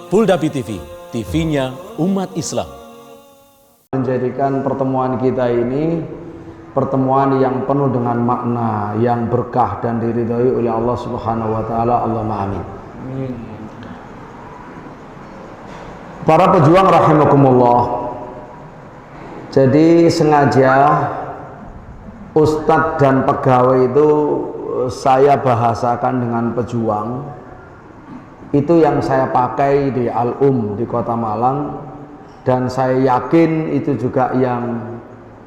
Puldapi TV, TV-nya umat Islam. Menjadikan pertemuan kita ini pertemuan yang penuh dengan makna, yang berkah dan diridhoi oleh Allah Subhanahu wa taala. Allahumma amin. Para pejuang rahimakumullah. Jadi sengaja ustadz dan pegawai itu saya bahasakan dengan pejuang. Itu yang saya pakai di Al-Um di Kota Malang, dan saya yakin itu juga yang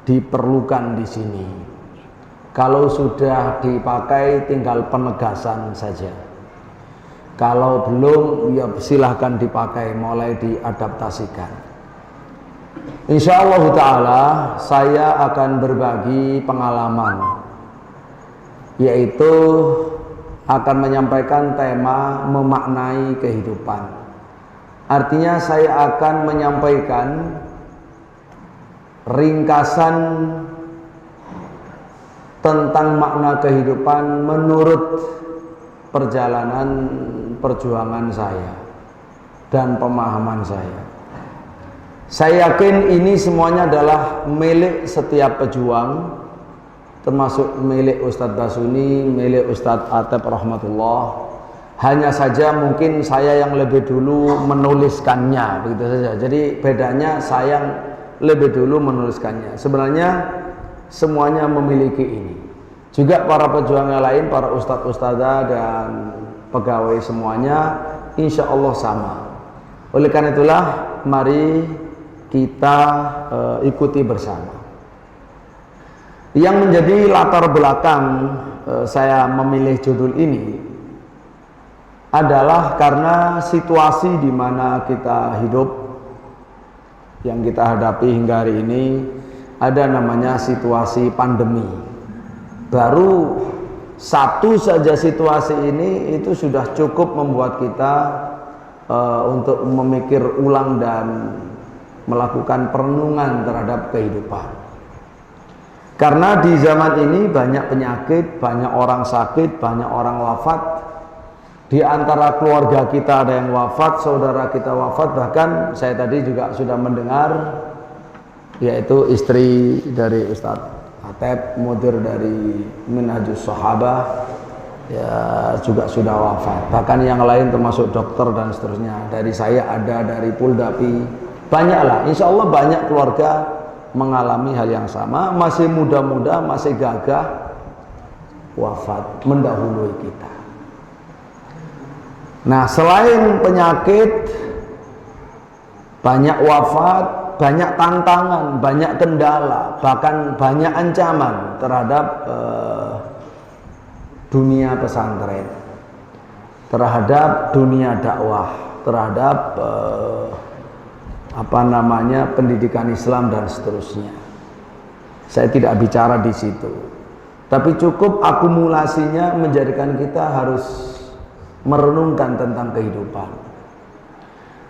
diperlukan di sini. Kalau sudah dipakai tinggal penegasan saja. Kalau belum ya silahkan dipakai, mulai diadaptasikan. Insya Allah Ta'ala saya akan berbagi pengalaman, yaitu akan menyampaikan tema memaknai kehidupan. Artinya saya akan menyampaikan ringkasan tentang makna kehidupan menurut perjalanan perjuangan saya dan pemahaman saya. Saya yakin ini semuanya adalah milik setiap pejuang, termasuk milik Ustadz Basuni, milik Ustadz Atep rahmatullah. Hanya saja mungkin saya yang lebih dulu menuliskannya, begitu saja. Jadi bedanya saya yang lebih dulu menuliskannya. Sebenarnya semuanya memiliki ini. Juga para pejuang yang lain, para ustadz-ustadzah dan pegawai semuanya insya Allah sama. Oleh karena itulah mari kita ikuti bersama. Yang menjadi latar belakang saya memilih judul ini adalah karena situasi di mana kita hidup, yang kita hadapi hingga hari ini, ada namanya situasi pandemi. Baru satu saja situasi ini itu sudah cukup membuat kita untuk memikir ulang dan melakukan perenungan terhadap kehidupan. Karena di zaman ini banyak penyakit, banyak orang sakit, banyak orang wafat. Di antara keluarga kita ada yang wafat, saudara kita wafat. Bahkan saya tadi juga sudah mendengar, yaitu istri dari Ustadz Atep, mudir dari Minhajus Sahabah, ya juga sudah wafat. Bahkan yang lain termasuk dokter dan seterusnya. Dari saya ada, dari Puldapi, banyaklah. Insya Allah banyak keluarga mengalami hal yang sama, masih muda-muda, masih gagah, wafat mendahului kita. Nah, selain penyakit, banyak wafat, banyak tantangan, banyak kendala, bahkan banyak ancaman terhadap dunia pesantren, terhadap dunia dakwah, terhadap pendidikan Islam dan seterusnya. Saya tidak bicara di situ, tapi cukup akumulasinya menjadikan kita harus merenungkan tentang kehidupan.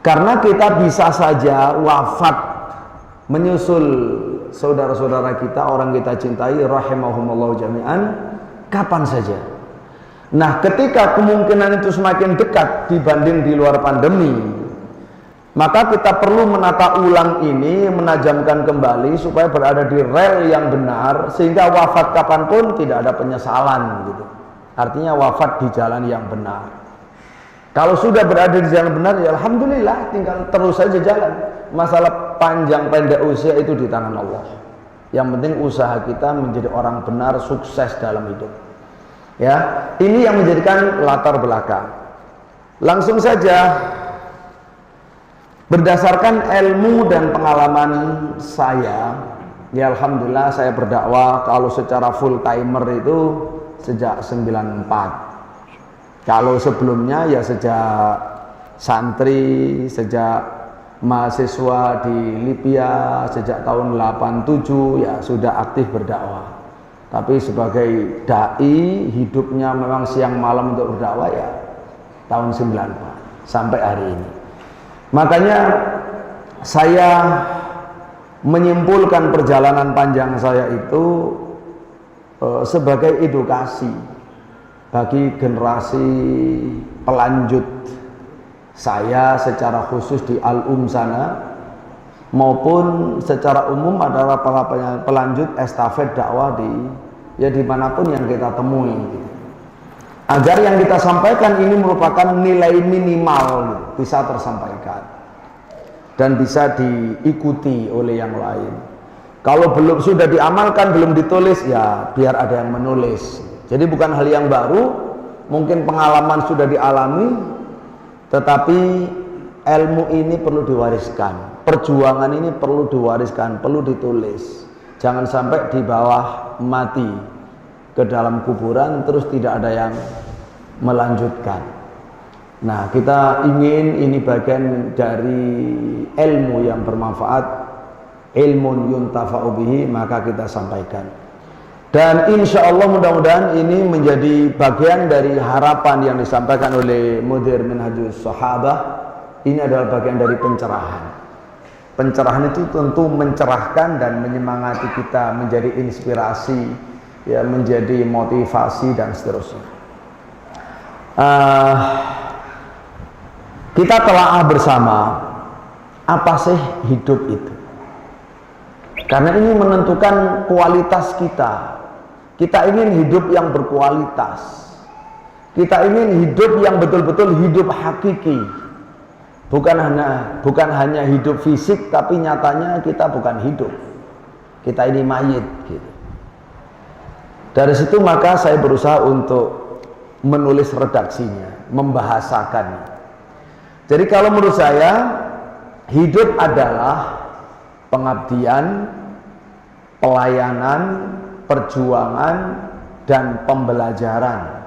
Karena kita bisa saja wafat menyusul saudara-saudara kita, orang kita cintai rahimahumullah jami'an, kapan saja. Nah, ketika kemungkinan itu semakin dekat dibanding di luar pandemi, maka kita perlu menata ulang ini, menajamkan kembali supaya berada di rel yang benar, sehingga wafat kapanpun tidak ada penyesalan gitu. Artinya wafat di jalan yang benar. Kalau sudah berada di jalan benar, ya alhamdulillah, tinggal terus saja jalan. Masalah panjang pendek usia itu di tangan Allah. Yang penting usaha kita menjadi orang benar, sukses dalam hidup. Ya, ini yang menjadikan latar belakang. Langsung saja. Berdasarkan ilmu dan pengalaman saya, ya alhamdulillah saya berdakwah kalau secara full timer itu sejak 94. Kalau sebelumnya ya sejak santri, sejak mahasiswa di Libya, sejak tahun 87 ya sudah aktif berdakwah. Tapi sebagai dai, hidupnya memang siang malam untuk berdakwah ya tahun 94 sampai hari ini. Makanya saya menyimpulkan perjalanan panjang saya itu sebagai edukasi bagi generasi pelanjut Saya secara khusus di Al-Um sana maupun secara umum adalah para pelanjut estafet dakwah di dimanapun yang kita temui, agar yang kita sampaikan ini merupakan nilai minimal bisa tersampaikan dan bisa diikuti oleh yang lain. Kalau belum sudah diamalkan, belum ditulis, ya biar ada yang menulis. Jadi bukan hal yang baru, mungkin pengalaman sudah dialami, tetapi ilmu ini perlu diwariskan, perjuangan ini perlu diwariskan, perlu ditulis. Jangan sampai di bawah mati ke dalam kuburan terus tidak ada yang melanjutkan. Nah, kita ingin ini bagian dari ilmu yang bermanfaat, ilmun yuntafa'u bihi, maka kita sampaikan. Dan insya Allah mudah-mudahan ini menjadi bagian dari harapan yang disampaikan oleh Mudir Minhajus Sahabah. Ini adalah bagian dari pencerahan. Pencerahan itu tentu mencerahkan dan menyemangati kita, menjadi inspirasi, ya, menjadi motivasi dan seterusnya. Kita telaah bersama apa sih hidup itu, karena ini menentukan kualitas kita. Kita ingin hidup yang berkualitas, kita ingin hidup yang betul-betul hidup hakiki, bukan hanya hidup fisik, tapi nyatanya kita bukan hidup, kita ini mayit gitu. Dari situ maka saya berusaha untuk menulis redaksinya, membahasakannya. Jadi kalau menurut saya, hidup adalah pengabdian, pelayanan, perjuangan, dan pembelajaran.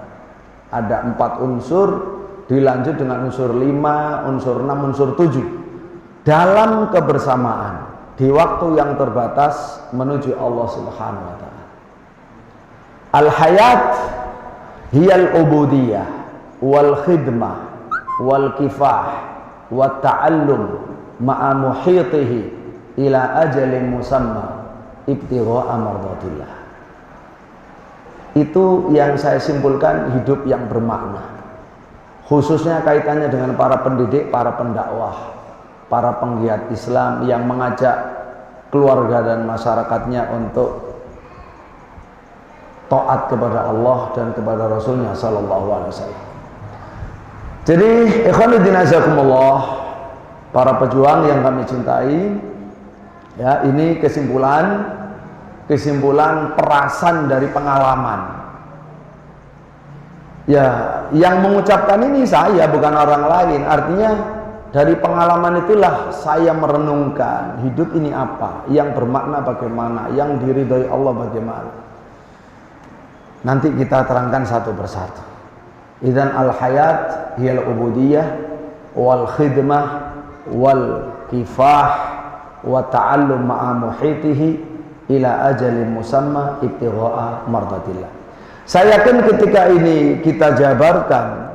Ada 4 unsur, dilanjut dengan unsur 5, unsur 6, unsur 7 dalam kebersamaan di waktu yang terbatas menuju Allah Subhanahu wa ta'ala. Al-hayat hiyal ubudiyah wal khidmah wal kifah wa ta'allum ma'a muhitihi ila ajalin musamma ibtigha'a mardatillah. Itu yang saya simpulkan hidup yang bermakna, khususnya kaitannya dengan para pendidik, para pendakwah, para penggiat Islam yang mengajak keluarga dan masyarakatnya untuk taat kepada Allah dan kepada Rasulnya sallallahu alaihi wasallam. Jadi ikhwanuddin azakumullah, para pejuang yang kami cintai, ya, ini kesimpulan perasan dari pengalaman. Ya, yang mengucapkan ini saya, bukan orang lain. Artinya dari pengalaman itulah saya merenungkan hidup ini apa, yang bermakna bagaimana, yang diridhoi Allah bagaimana. Nanti kita terangkan satu persatu. Idzan al-hayat hiyal ubudiyah wal khidmah wal kifah wa ta'allum ma'a muhitihi ila ajalin musamma ibtigha'a mardatillah. Saya yakin ketika ini kita jabarkan,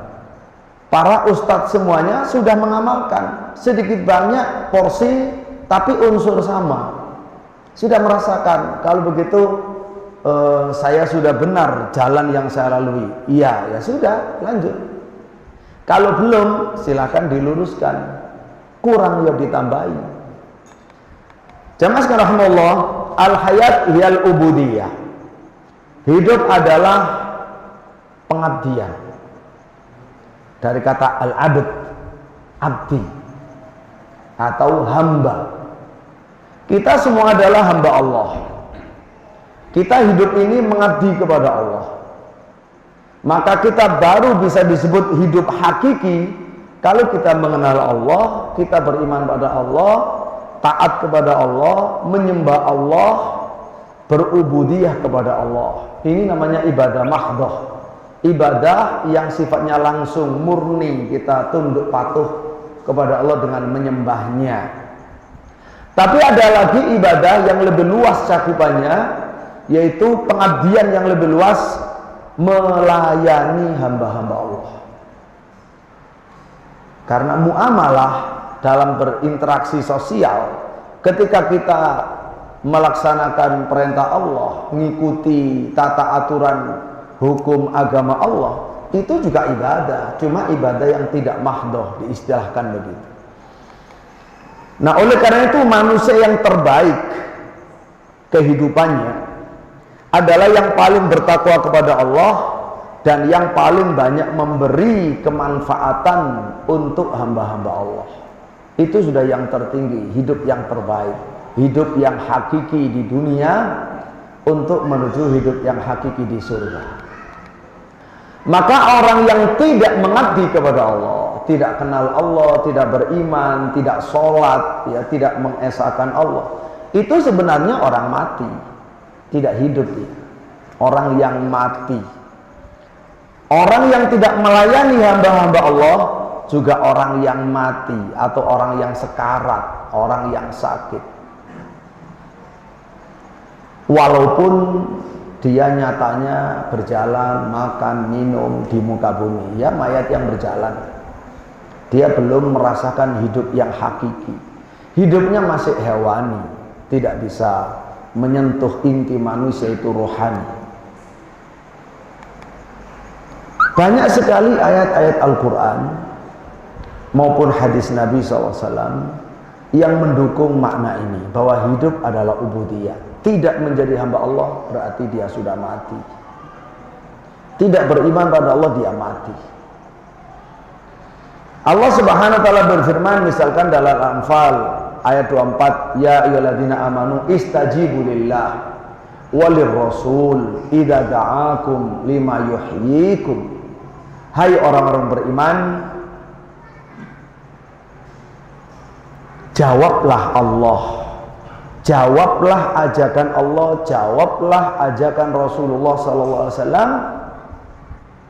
para ustadz semuanya sudah mengamalkan sedikit banyak porsi, tapi unsur sama. Sudah merasakan, kalau begitu saya sudah benar jalan yang saya lalui. Iya, ya sudah, lanjut. Kalau belum, silakan diluruskan. Kurang ya ditambahi. Jamaah sekalian rahimakumullah, al-hayat hiyal ubudiyah. Hidup adalah pengabdian. Dari kata al-abd, abdi atau hamba. Kita semua adalah hamba Allah. Kita hidup ini mengabdi kepada Allah. Maka kita baru bisa disebut hidup hakiki kalau kita mengenal Allah, kita beriman pada Allah, taat kepada Allah, menyembah Allah, berubudiyah kepada Allah. Ini namanya ibadah mahdhah. Ibadah yang sifatnya langsung murni, kita tunduk patuh kepada Allah dengan menyembahnya. Tapi ada lagi ibadah yang lebih luas cakupannya, yaitu pengabdian yang lebih luas, melayani hamba-hamba Allah. Karena muamalah dalam berinteraksi sosial, ketika kita melaksanakan perintah Allah, mengikuti tata aturan hukum agama Allah, itu juga ibadah, cuma ibadah yang tidak mahdoh, diistilahkan begitu. Nah, oleh karena itu manusia yang terbaik kehidupannya adalah yang paling bertakwa kepada Allah dan yang paling banyak memberi kemanfaatan untuk hamba-hamba Allah. Itu sudah yang tertinggi, hidup yang terbaik, hidup yang hakiki di dunia untuk menuju hidup yang hakiki di surga. Maka orang yang tidak mengabdi kepada Allah, tidak kenal Allah, tidak beriman, tidak sholat, ya, tidak mengesahkan Allah, itu sebenarnya orang mati, tidak hidup dia. Orang yang mati. Orang yang tidak melayani hamba-hamba Allah juga orang yang mati atau orang yang sekarat, orang yang sakit. Walaupun dia nyatanya berjalan, makan, minum di muka bumi, ya mayat yang berjalan. Dia belum merasakan hidup yang hakiki. Hidupnya masih hewani, tidak bisa menyentuh inti manusia, itu rohani. Banyak sekali ayat-ayat Al-Quran maupun hadis Nabi SAW yang mendukung makna ini, bahwa hidup adalah ubudiyah. Tidak menjadi hamba Allah berarti dia sudah mati. Tidak beriman pada Allah, dia mati. Allah Subhanahu wa taala berfirman misalkan dalam Al-Anfal ayat 24, ya ayyuhalladzina amanu istajibu lillah walir rasul idza da'akum lima yuhyikum. Hai orang-orang beriman, jawablah Allah, jawablah ajakan Allah, jawablah ajakan Rasulullah SAW.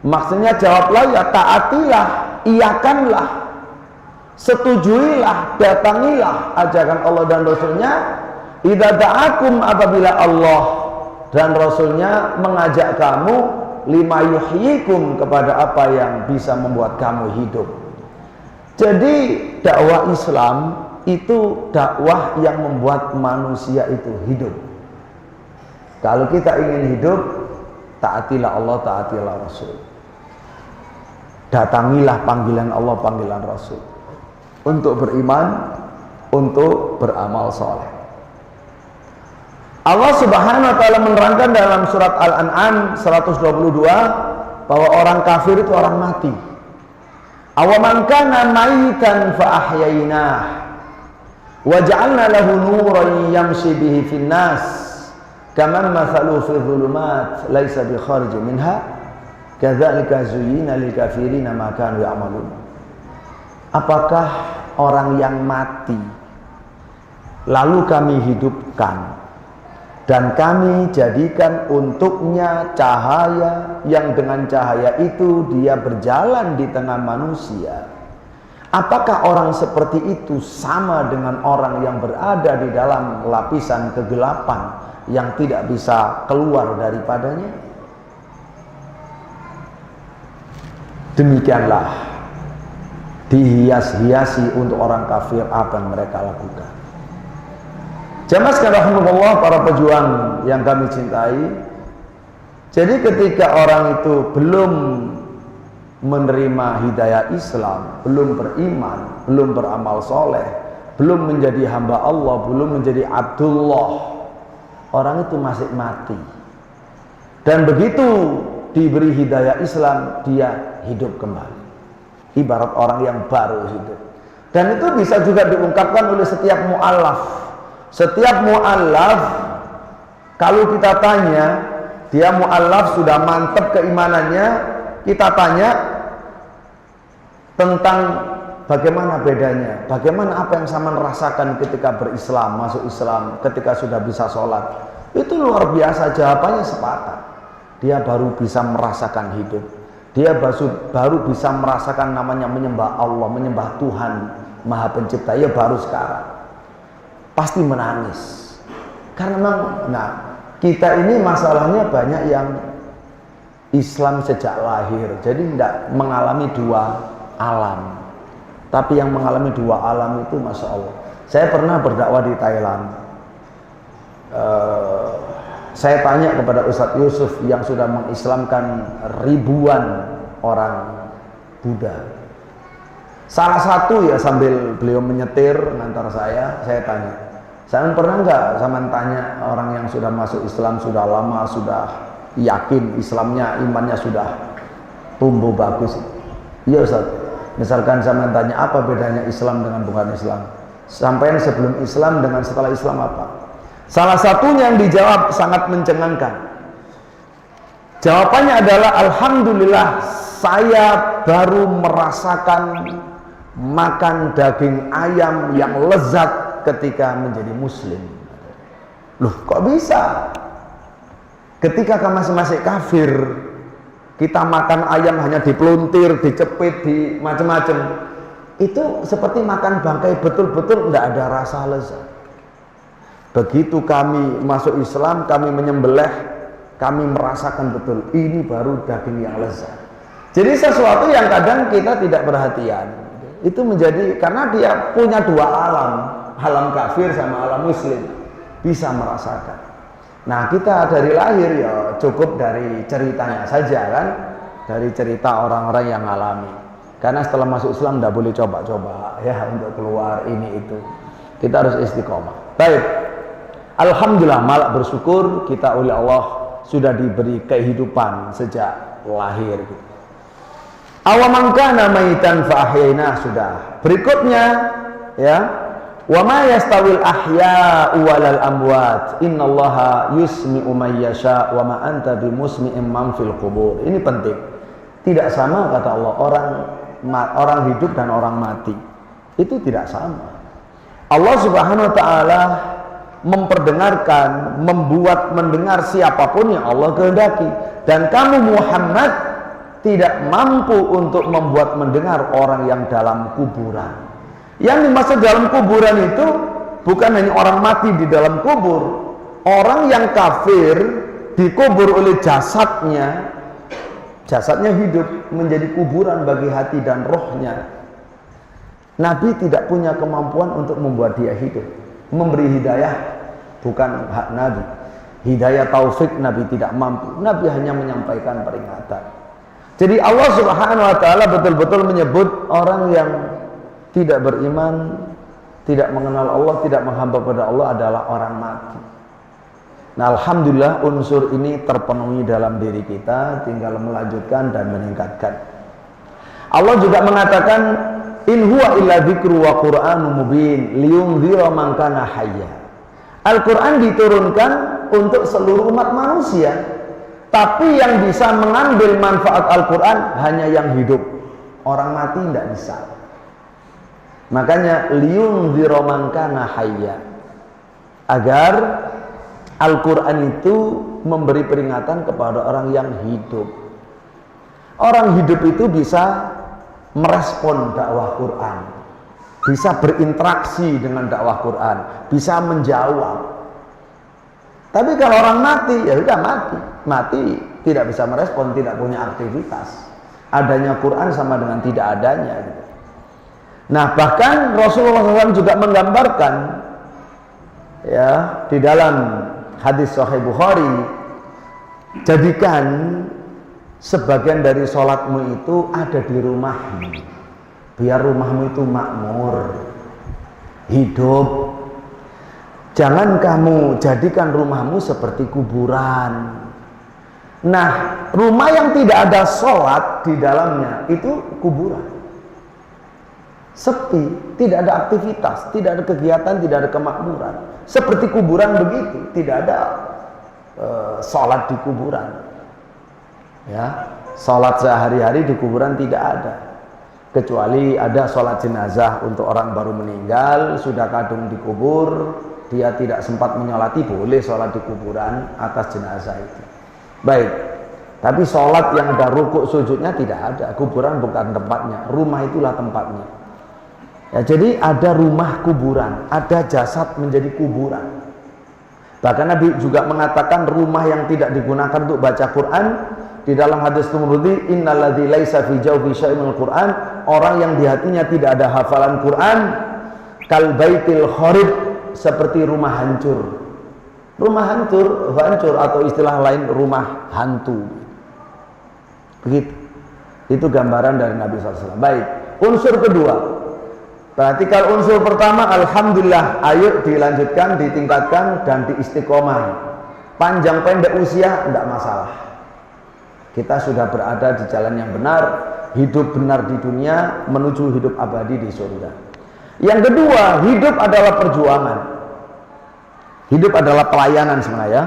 Maksudnya jawablah, ya taatilah, iakanlah, setujuilah, datangilah ajakan Allah dan Rasulnya. Idza da'akum, apabila Allah dan Rasulnya mengajak kamu, lima yuhyikum, kepada apa yang bisa membuat kamu hidup. Jadi dakwah Islam itu dakwah yang membuat manusia itu hidup. Kalau kita ingin hidup, taatilah Allah, taatilah Rasul. Datangilah panggilan Allah, panggilan Rasul, untuk beriman, untuk beramal soleh. Allah Subhanahu wa taala menerangkan dalam surat Al-An'am 122 bahwa orang kafir itu orang mati. Awaman kana maitan fa ahyainah wa ja'alna lahu nuran yamshi bihi fin nas kaman mathalu fi dhulumat laisa bi kharij minha kadzalika zuyyina lil kafirina ma kanu ya'malun. Apakah orang yang mati lalu kami hidupkan dan kami jadikan untuknya cahaya, yang dengan cahaya itu dia berjalan di tengah manusia. Apakah orang seperti itu sama dengan orang yang berada di dalam lapisan kegelapan yang tidak bisa keluar daripadanya? Demikianlah dihias-hiasi untuk orang kafir apa yang mereka lakukan. Jamaah sekalian rahimakumullah, para pejuang yang kami cintai. Jadi ketika orang itu belum menerima hidayah Islam, belum beriman, belum beramal soleh, belum menjadi hamba Allah, belum menjadi Abdullah, orang itu masih mati. Dan begitu diberi hidayah Islam, dia hidup kembali, ibarat orang yang baru hidup. Dan itu bisa juga diungkapkan oleh setiap mu'allaf. Setiap mu'allaf, kalau kita tanya, dia mu'allaf sudah mantap keimanannya, kita tanya tentang bagaimana bedanya, bagaimana apa yang sama rasakan ketika berislam, masuk Islam, ketika sudah bisa sholat. Itu luar biasa, jawabannya sepakat. Dia baru bisa merasakan hidup, dia baru bisa merasakan namanya menyembah Allah, menyembah Tuhan Maha Pencipta, ya baru sekarang. Pasti menangis. Karena memang, kita ini masalahnya banyak yang Islam sejak lahir, jadi tidak mengalami dua alam. Tapi yang mengalami dua alam itu Masya Allah. Saya pernah berdakwah di Thailand. Saya tanya kepada Ustadz Yusuf yang sudah mengislamkan ribuan orang Buddha. Salah satu ya, sambil beliau menyetir ngantar saya tanya, "Saya pernah nggak sama tanya orang yang sudah masuk Islam sudah lama, sudah yakin Islamnya, imannya sudah tumbuh bagus?" "Iya Ustaz." "Misalkan sama tanya apa bedanya Islam dengan bukan Islam? Sampai sebelum Islam dengan setelah Islam apa?" Salah satunya yang dijawab sangat mencengangkan. Jawabannya adalah, "Alhamdulillah, saya baru merasakan makan daging ayam yang lezat ketika menjadi muslim." Loh, kok bisa? Ketika masih kafir, kita makan ayam hanya dipeluntir, dicepit, di macam-macam. Itu seperti makan bangkai, betul-betul tidak ada rasa lezat. Begitu kami masuk Islam, kami menyembelih, kami merasakan betul ini baru daging yang lezat. Jadi sesuatu yang kadang kita tidak perhatian, itu menjadi, karena dia punya dua alam, alam kafir sama alam muslim, bisa merasakan. Nah, kita dari lahir ya cukup dari ceritanya saja kan, dari cerita orang-orang yang alami. Karena setelah masuk Islam tidak boleh coba-coba ya untuk keluar ini itu. Kita harus istiqomah. Baik. Alhamdulillah, malak bersyukur kita oleh Allah sudah diberi kehidupan sejak lahir. Awaman kana maitan fa ahyayna, sudah. Berikutnya ya, wa ma yastawil ahya'u walal amwat innallaha yusmi'u may yasha wa ma anta bimusmi'in man fil qubur. Ini penting. Tidak sama kata Allah orang hidup dan orang mati. Itu tidak sama. Allah Subhanahu wa taala memperdengarkan, membuat mendengar siapapun yang Allah kehendaki, dan kamu Muhammad tidak mampu untuk membuat mendengar orang yang dalam kuburan. Yang dimaksud dalam kuburan itu bukan hanya orang mati di dalam kubur, orang yang kafir dikubur oleh jasadnya hidup menjadi kuburan bagi hati dan rohnya. Nabi tidak punya kemampuan untuk membuat dia hidup. Memberi hidayah bukan hak Nabi. Hidayah taufik Nabi tidak mampu. Nabi hanya menyampaikan peringatan. Jadi Allah Subhanahu wa taala betul-betul menyebut orang yang tidak beriman, tidak mengenal Allah, tidak menghamba pada Allah adalah orang mati. Nah, alhamdulillah unsur ini terpenuhi dalam diri kita, tinggal melanjutkan dan meningkatkan. Allah juga mengatakan, "In huwa illa dzikru wa Qur'anun mubin liyundzira man kana hayya." Al-Qur'an diturunkan untuk seluruh umat manusia, tapi yang bisa mengambil manfaat Al-Qur'an hanya yang hidup. Orang mati tidak bisa. Makanya liyundzira man kana hayya, agar Al-Quran itu memberi peringatan kepada orang yang hidup. Orang hidup itu bisa merespon dakwah Quran, bisa berinteraksi dengan dakwah Quran, bisa menjawab. Tapi kalau orang mati, ya sudah mati tidak bisa merespon, tidak punya aktivitas. Adanya Quran sama dengan tidak adanya gitu. Nah, bahkan Rasulullah SAW juga menggambarkan ya di dalam hadis Sahih Bukhari, jadikan sebagian dari sholatmu itu ada di rumahmu, biar rumahmu itu makmur, hidup. Jangan kamu jadikan rumahmu seperti kuburan. Nah, rumah yang tidak ada sholat di dalamnya itu kuburan, sepi, tidak ada aktivitas, tidak ada kegiatan, tidak ada kemakmuran. Seperti kuburan begitu, tidak ada sholat di kuburan. Ya, sholat sehari-hari di kuburan tidak ada, kecuali ada sholat jenazah untuk orang baru meninggal, sudah kadung dikubur, dia tidak sempat menyolati, boleh sholat di kuburan atas jenazah itu. Baik, tapi sholat yang ada rukuk sujudnya tidak ada. Kuburan bukan tempatnya, rumah itulah tempatnya. Ya, jadi ada rumah kuburan, ada jasad menjadi kuburan. Bahkan Nabi juga mengatakan rumah yang tidak digunakan untuk baca Quran, di dalam hadis Tirmidzi, innalladzi laisa fi jawfi syai'un minal Quran, orang yang di hatinya tidak ada hafalan Quran, kal baitil kharib, seperti rumah hancur. Rumah hancur atau istilah lain rumah hantu. Begitu. Itu gambaran dari Nabi SAW. Baik, unsur kedua. Berarti kalau unsur pertama, alhamdulillah, ayo dilanjutkan, ditingkatkan, dan diistiqomahi. Panjang pendek usia, tidak masalah. Kita sudah berada di jalan yang benar, hidup benar di dunia, menuju hidup abadi di surga. Yang kedua, hidup adalah perjuangan. Hidup adalah pelayanan sebenarnya.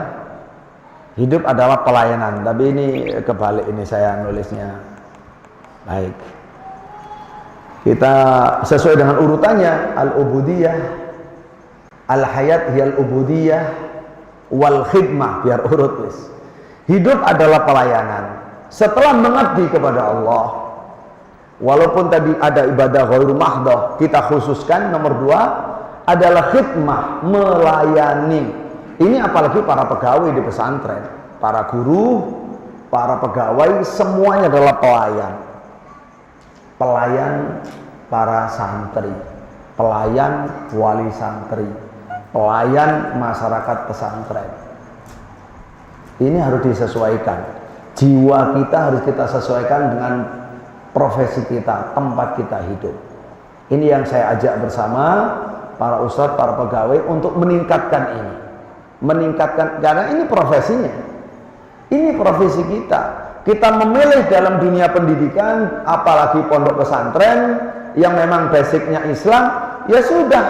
Hidup adalah pelayanan. Tapi ini kebalik ini saya nulisnya. Baik. Kita sesuai dengan urutannya, al-ubudiyah, al-hayat hiyal ubudiyah, wal khidmah, biar urut wis. Hidup adalah pelayanan. Setelah mengabdi kepada Allah, walaupun tadi ada ibadah ghairu mahdoh, kita khususkan nomor 2 adalah khidmah, melayani. Ini apalagi para pegawai di pesantren, para guru, para pegawai, semuanya adalah pelayan. Pelayan para santri, pelayan wali santri, pelayan masyarakat pesantren. Ini harus disesuaikan. Jiwa kita harus kita sesuaikan dengan profesi kita, tempat kita hidup. Ini yang saya ajak bersama para ustadz, para pegawai untuk meningkatkan ini. Meningkatkan, karena ini profesinya. Ini profesi kita. Kita memilih dalam dunia pendidikan, apalagi pondok pesantren yang memang basicnya Islam, ya sudah,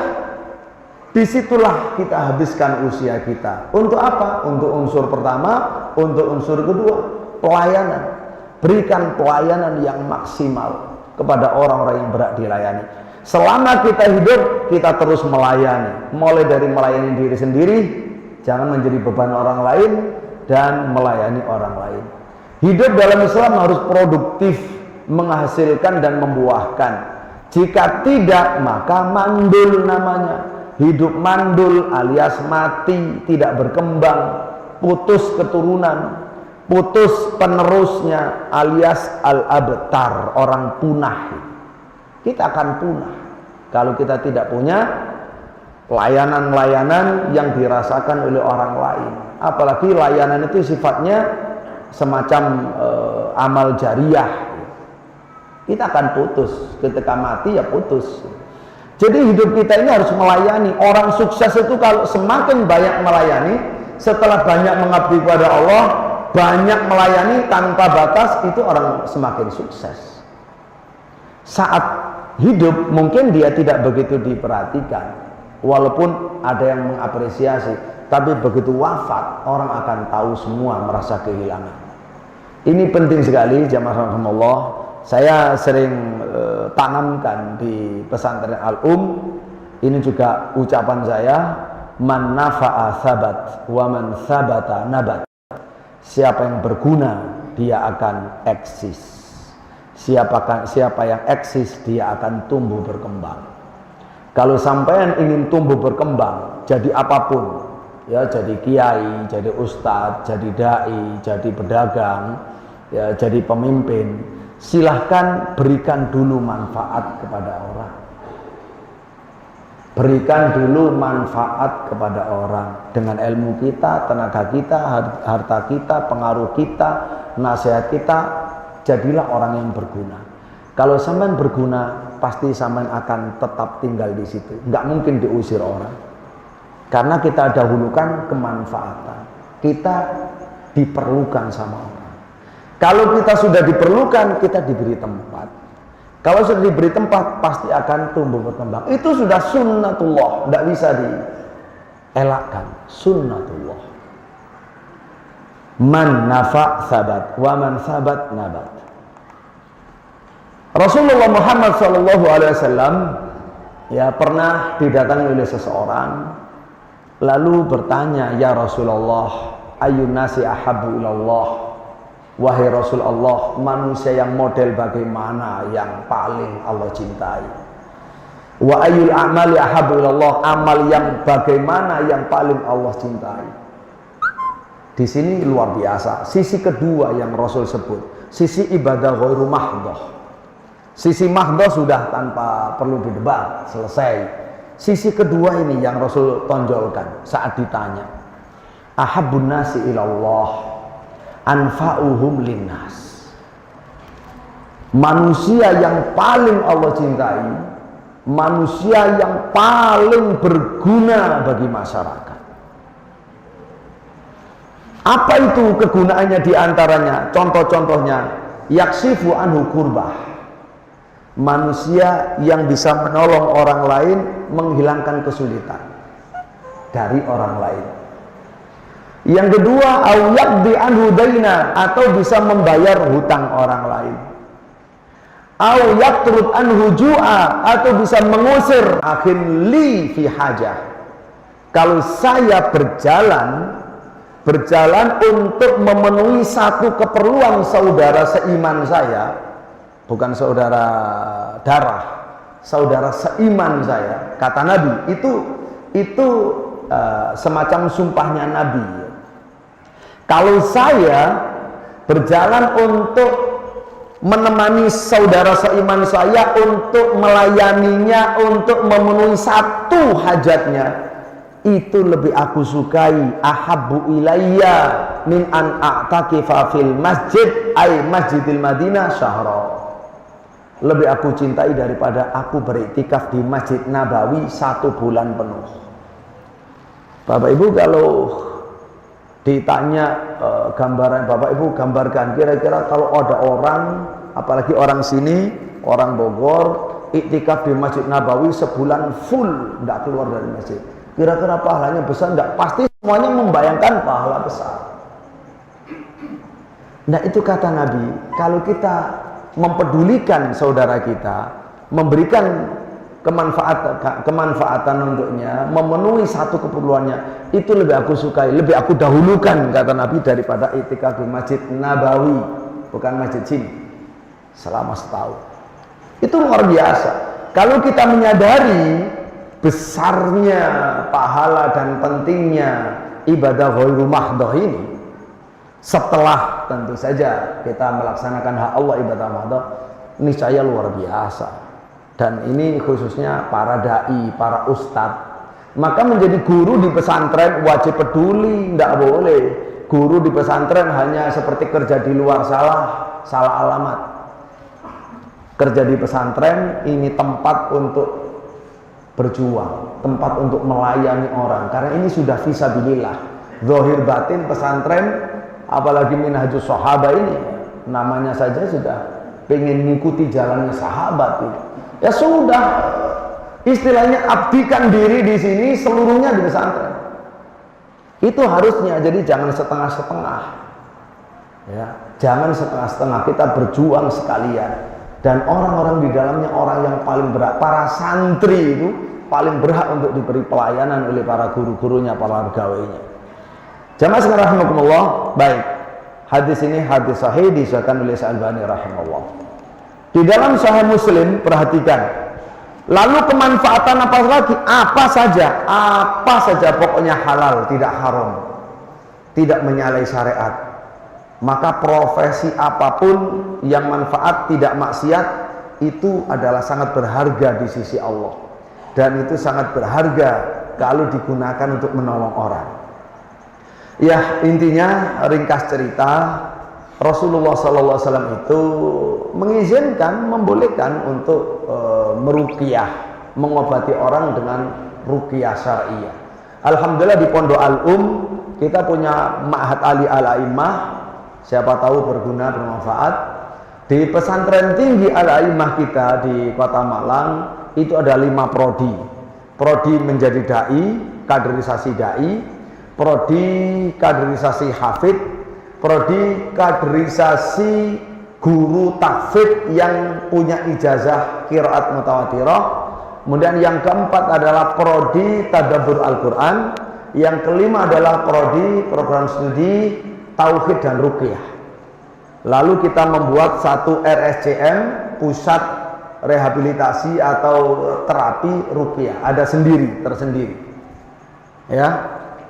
disitulah kita habiskan usia kita. Untuk apa? Untuk unsur pertama, untuk unsur kedua, pelayanan. Berikan pelayanan yang maksimal kepada orang-orang yang berat dilayani. Selama kita hidup, kita terus melayani. Mulai dari melayani diri sendiri, jangan menjadi beban orang lain, dan melayani orang lain. Hidup dalam Islam harus produktif, menghasilkan dan membuahkan. Jika tidak, maka mandul namanya. Hidup mandul alias mati, tidak berkembang, putus keturunan, putus penerusnya alias al-abtar, orang punah. Kita akan punah kalau kita tidak punya layanan-layanan yang dirasakan oleh orang lain. Apalagi layanan itu sifatnya semacam amal jariah. Kita akan putus ketika mati, ya putus. Jadi hidup kita ini harus melayani. Orang sukses itu kalau semakin banyak melayani, setelah banyak mengabdi kepada Allah, banyak melayani tanpa batas, itu orang semakin sukses. Saat hidup mungkin dia tidak begitu diperhatikan, walaupun ada yang mengapresiasi, tapi begitu wafat orang akan tahu semua, merasa kehilangan. Ini penting sekali jamaah rahimakumullah. Saya sering tanamkan di pesantren Al-Um. Ini juga ucapan saya, man nafa'a sabat wa man sabata nabat. Siapa yang berguna dia akan eksis. Siapa yang eksis dia akan tumbuh berkembang. Kalau sampean ingin tumbuh berkembang, jadi apapun, ya, jadi kiai, jadi ustadz, jadi dai, jadi pedagang, ya, jadi pemimpin, silahkan berikan dulu manfaat kepada orang. Berikan dulu manfaat kepada orang dengan ilmu kita, tenaga kita, harta kita, pengaruh kita, nasihat kita. Jadilah orang yang berguna. Kalau sampean berguna, pasti sampean akan tetap tinggal di situ. Nggak mungkin diusir orang. Karena kita dahulukan kemanfaatan. Kita diperlukan sama orang. Kalau kita sudah diperlukan, kita diberi tempat. Kalau sudah diberi tempat, pasti akan tumbuh berkembang. Itu sudah sunnatullah, tidak bisa dielakkan. Sunnatullah. Man nafa' sabat, wa man sabat nabat. Rasulullah Muhammad SAW ya pernah didatangi oleh seseorang, lalu bertanya, ya Rasulullah, ayyun nasi ahabbu ilallah. Wahai Rasulullah, manusia yang model bagaimana yang paling Allah cintai? Wa ayyul a'mali ahabbu ilallah, amal yang bagaimana yang paling Allah cintai? Di sini luar biasa. Sisi kedua yang Rasul sebut, sisi ibadah ghairu mahdoh. Sisi mahdoh sudah tanpa perlu didebat, selesai. Sisi kedua ini yang Rasul tonjolkan saat ditanya, ahabbun nasi ilallah anfa'uhum linnas. manusia yang paling Allah cintai, manusia yang paling berguna bagi masyarakat. Apa itu kegunaannya diantaranya? Contoh-contohnya, yaksifu anhu kurbah, manusia yang bisa menolong orang lain, menghilangkan kesulitan dari orang lain. Yang kedua, au yaqdi anhu daina, atau bisa membayar hutang orang lain. Au yaqtrud anhu ju'a, atau bisa mengusir akhin li fi hajah. Kalau saya berjalan untuk memenuhi satu keperluan saudara seiman saya, bukan saudara darah, saudara seiman saya, kata Nabi, itu semacam sumpahnya Nabi. Kalau saya berjalan untuk menemani saudara seiman saya, untuk melayaninya, untuk memenuhi satu hajatnya, itu lebih aku sukai, ahabbu ilayya min an a'takifa fil masjid ay masjidil Madinah syahra. Lebih aku cintai daripada aku beriktikaf di Masjid Nabawi 1 bulan penuh. Bapak Ibu, kalau ditanya gambaran, Bapak Ibu gambarkan kira-kira kalau ada orang, apalagi orang sini, orang Bogor, iktikaf di Masjid Nabawi sebulan full, tidak keluar dari masjid, kira-kira pahalanya besar enggak? Pasti semuanya membayangkan pahala besar. Nah, itu kata Nabi, kalau kita mempedulikan saudara kita, memberikan kemanfaatan untuknya, memenuhi satu keperluannya, itu lebih aku sukai, lebih aku dahulukan, kata Nabi, daripada iktikaf di Masjid Nabawi, bukan masjid sini, selama setahun. Itu luar biasa. Kalau kita menyadari besarnya pahala dan pentingnya ibadah ghairu mahdhah ini, setelah tentu saja kita melaksanakan hak Allah, ibadah mahdhah, ini saya luar biasa. Dan ini khususnya para dai, para ustadz. Maka menjadi guru di pesantren wajib peduli, tidak boleh guru di pesantren hanya seperti kerja di luar, salah alamat. Kerja di pesantren ini tempat untuk berjuang, tempat untuk melayani orang, karena ini sudah fisabilillah. Zahir batin pesantren, apalagi minhajus sahabat ini, namanya saja sudah pengen mengikuti jalannya sahabat ini. Ya sudah, istilahnya abdikan diri di sini, seluruhnya di pesantren. Itu harusnya, jadi jangan setengah-setengah. Ya, jangan setengah-setengah, kita berjuang sekalian. Dan orang-orang di dalamnya orang yang paling berat, para santri itu paling berhak untuk diberi pelayanan oleh para guru-gurunya, para pegawainya. Jamaah sekalian rahimakumullah, baik. Hadis ini hadis sahih disahkan oleh Al-Albani rahimahullah. Di dalam Sahih Muslim, perhatikan. Lalu kemanfaatan apa lagi? Apa saja pokoknya halal, tidak haram, tidak menyalahi syariat. Maka profesi apapun yang manfaat, tidak maksiat, itu adalah sangat berharga di sisi Allah. Dan itu sangat berharga kalau digunakan untuk menolong orang. Ya, intinya ringkas cerita, Rasulullah SAW itu mengizinkan, membolehkan untuk meruqyah, mengobati orang dengan ruqyah syariah. Alhamdulillah di Pondok Al-Um kita punya Ma'had Ali Al-A'immah, siapa tahu berguna, bermanfaat. Di pesantren tinggi Al-A'immah kita di Kota Malang itu ada 5 prodi. Prodi menjadi dai, kaderisasi dai, prodi kaderisasi hafid, prodi kaderisasi guru tahfidz yang punya ijazah qiraat mutawatirah. Kemudian yang keempat adalah prodi tadabbur Al-Quran. Yang kelima adalah prodi program studi tauhid dan ruqyah. Lalu kita membuat satu RSCM, pusat rehabilitasi atau terapi ruqyah, ada tersendiri. Ya.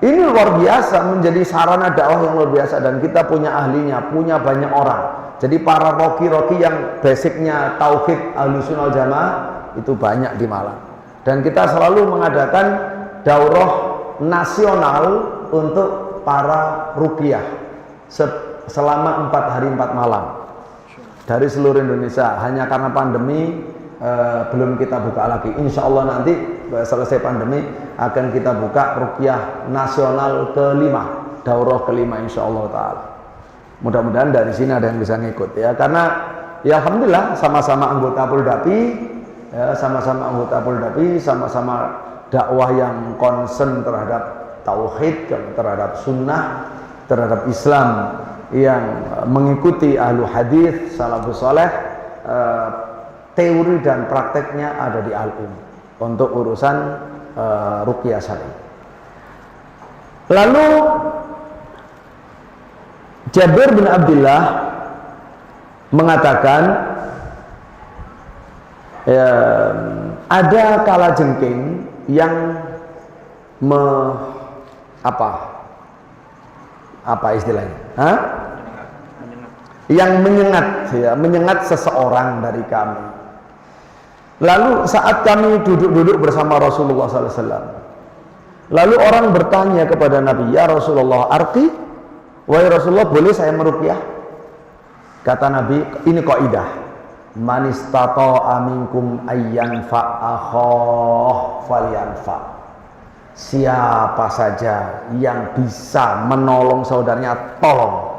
Ini luar biasa, menjadi sarana dakwah yang luar biasa, dan kita punya ahlinya, punya banyak orang. Jadi para roki-roki yang basicnya tauhid Ahlussunnah wal Jamaah itu banyak di Malang. Dan kita selalu mengadakan daurah nasional untuk para ruqyah selama 4 hari 4 malam. dari seluruh Indonesia. Hanya karena pandemi belum kita buka lagi. Insya Allah nanti selesai pandemi akan kita buka ruqyah nasional kelima, daurah kelima insya Allah taala. Mudah-mudahan dari sini ada yang bisa ngikut ya, karena ya alhamdulillah sama-sama anggota Poldapi, ya, sama-sama anggota Poldapi, sama-sama dakwah yang concern terhadap tauhid, terhadap sunnah, terhadap Islam, yang mengikuti ahlu hadis, salafus saleh. Teori dan prakteknya ada di Al-Um untuk urusan ruqyah syar'i. Lalu Jabir bin Abdullah mengatakan ada kalajengking yang apa istilahnya? Yang menyengat, ya, menyengat seseorang dari kami. Lalu saat kami duduk-duduk bersama Rasulullah SAW, lalu orang bertanya kepada Nabi, ya Rasulullah, arti, wahai Rasulullah, boleh saya meruqyah? Kata Nabi, ini kaidah, man istata'a minkum ayyanfa akhah falyanfa. Siapa saja yang bisa menolong saudaranya, tolong.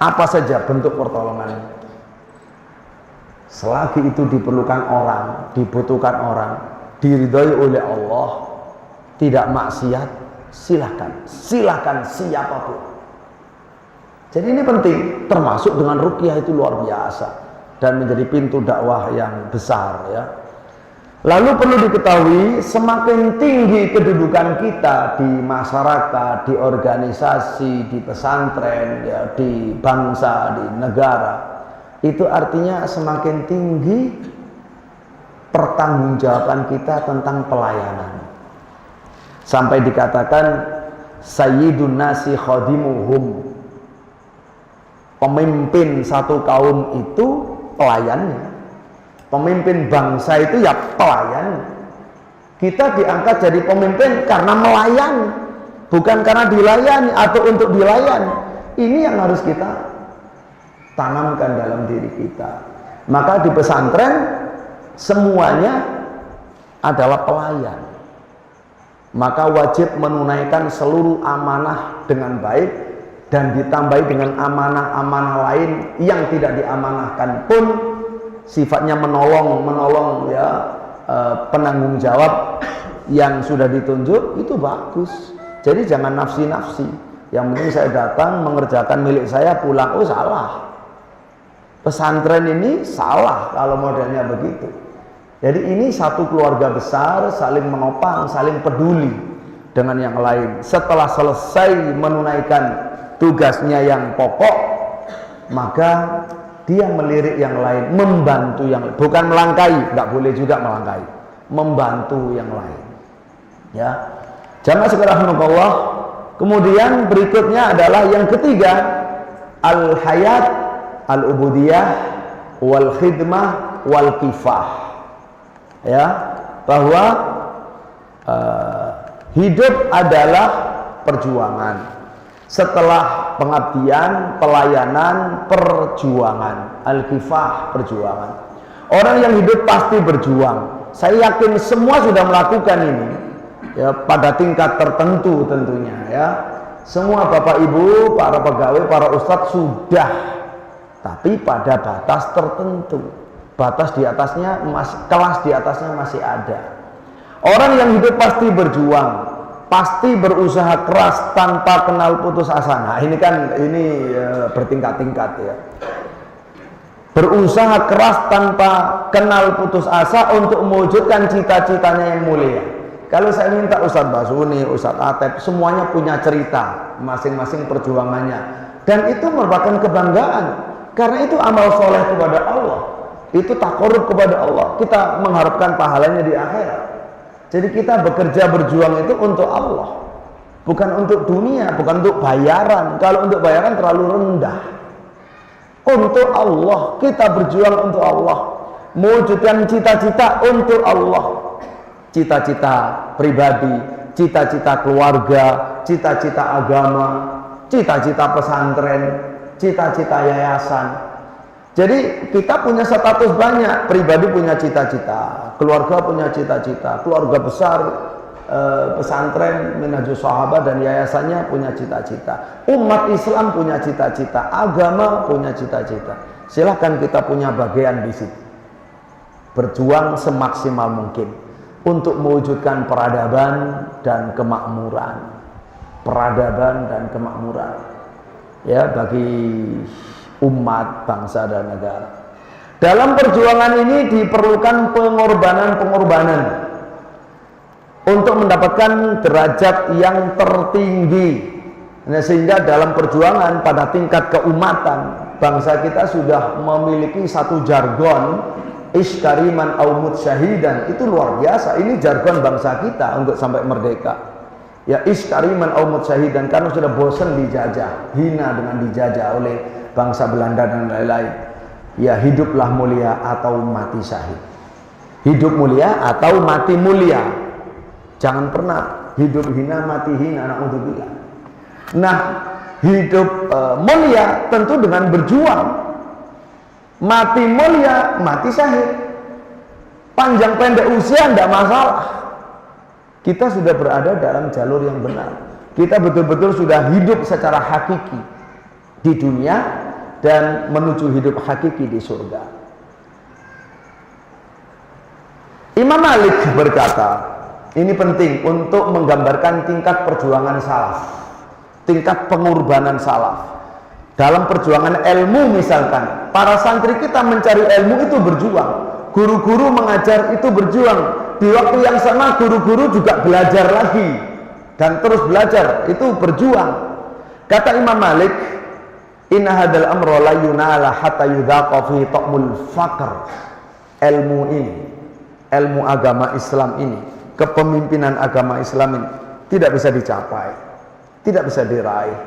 Apa saja bentuk pertolongan, selagi itu diperlukan orang, dibutuhkan orang, diridhoi oleh Allah, tidak maksiat, silahkan siapapun. Jadi ini penting, termasuk dengan ruqyah itu luar biasa dan menjadi pintu dakwah yang besar ya. Lalu perlu diketahui, semakin tinggi kedudukan kita di masyarakat, di organisasi, di pesantren, ya, di bangsa, di negara, itu artinya semakin tinggi pertanggungjawaban kita tentang pelayanan. Sampai dikatakan sayyidun nasi khadimuhum, pemimpin satu kaum itu pelayannya. Pemimpin bangsa itu ya pelayan. Kita diangkat jadi pemimpin karena melayani, bukan karena dilayani atau untuk dilayani. Ini yang harus kita tanamkan dalam diri kita. Maka di pesantren semuanya adalah pelayan. Maka wajib menunaikan seluruh amanah dengan baik dan ditambahi dengan amanah-amanah lain yang tidak diamanahkan pun sifatnya menolong ya, penanggung jawab yang sudah ditunjuk itu bagus. Jadi jangan nafsi-nafsi. Yang penting saya datang mengerjakan milik saya, pulang. Oh salah. Pesantren ini salah kalau modelnya begitu. Jadi ini satu keluarga besar, saling menopang, saling peduli dengan yang lain. Setelah selesai menunaikan tugasnya yang pokok, maka dia melirik yang lain, membantu yang lain, bukan melangkai, nggak boleh juga melangkai, membantu yang lain. Ya, jamaah sekalian rahimahullah. Kemudian berikutnya adalah yang ketiga, al-hayat, al-ubudiyah, wal khidmah, wal kifah. Ya, bahwa hidup adalah perjuangan. Setelah pengabdian, pelayanan, perjuangan, al-kifah, perjuangan. Orang yang hidup pasti berjuang. Saya yakin semua sudah melakukan ini, ya, pada tingkat tertentu tentunya, ya. Semua bapak ibu, para pegawai, para ustadz sudah, tapi pada batas tertentu. Batas di atasnya, kelas di atasnya masih ada. Orang yang hidup pasti berjuang, pasti berusaha keras tanpa kenal putus asa. Nah ini kan bertingkat-tingkat ya. Berusaha keras tanpa kenal putus asa untuk mewujudkan cita-citanya yang mulia. Kalau saya minta Ustadz Basuni, Ustadz Atep, semuanya punya cerita masing-masing perjuangannya, dan itu merupakan kebanggaan karena itu amal soleh kepada Allah, itu takarrub kepada Allah. Kita mengharapkan pahalanya di akhirat. Jadi kita bekerja berjuang itu untuk Allah, bukan untuk dunia, bukan untuk bayaran. Kalau untuk bayaran terlalu rendah. Untuk Allah, kita berjuang untuk Allah, mewujudkan cita-cita untuk Allah, cita-cita pribadi, cita-cita keluarga, cita-cita agama, cita-cita pesantren, cita-cita yayasan. Jadi kita punya status banyak, pribadi punya cita-cita, keluarga punya cita-cita, keluarga besar, pesantren, Minhajus Sahabat dan yayasannya punya cita-cita, umat Islam punya cita-cita, agama punya cita-cita. Silahkan kita punya bagian di situ. Berjuang semaksimal mungkin untuk mewujudkan peradaban dan kemakmuran. Peradaban dan kemakmuran. Ya, bagi umat, bangsa dan negara. Dalam perjuangan ini diperlukan pengorbanan-pengorbanan untuk mendapatkan derajat yang tertinggi. Nah, sehingga dalam perjuangan pada tingkat keumatan, bangsa kita sudah memiliki satu jargon, iskariman aumut syahidan. Itu luar biasa. Ini jargon bangsa kita untuk sampai merdeka. Ya, iskariman aumut syahidan, karena sudah bosan dijajah, hina dengan dijajah oleh bangsa Belanda dan lain-lain. Ya, hiduplah mulia atau mati syahid. Hidup mulia atau mati mulia. Jangan pernah hidup hina mati hina, na'udzubillah. Nah, hidup mulia tentu dengan berjuang. Mati mulia, mati syahid. Panjang pendek usia tidak masalah. Kita sudah berada dalam jalur yang benar. Kita betul-betul sudah hidup secara hakiki di dunia dan menuju hidup hakiki di surga. Imam Malik berkata, ini penting untuk menggambarkan tingkat perjuangan salaf, tingkat pengorbanan salaf. Dalam perjuangan ilmu misalkan, para santri kita mencari ilmu itu berjuang, guru-guru mengajar itu berjuang. Di waktu yang sama guru-guru juga belajar lagi dan terus belajar, itu berjuang. Kata Imam Malik, inna hadal amro la yunala hatta yudhaqa fi ta'mul faqr. Ilmu ini, ilmu agama Islam ini, kepemimpinan agama Islam ini tidak bisa dicapai, tidak bisa diraih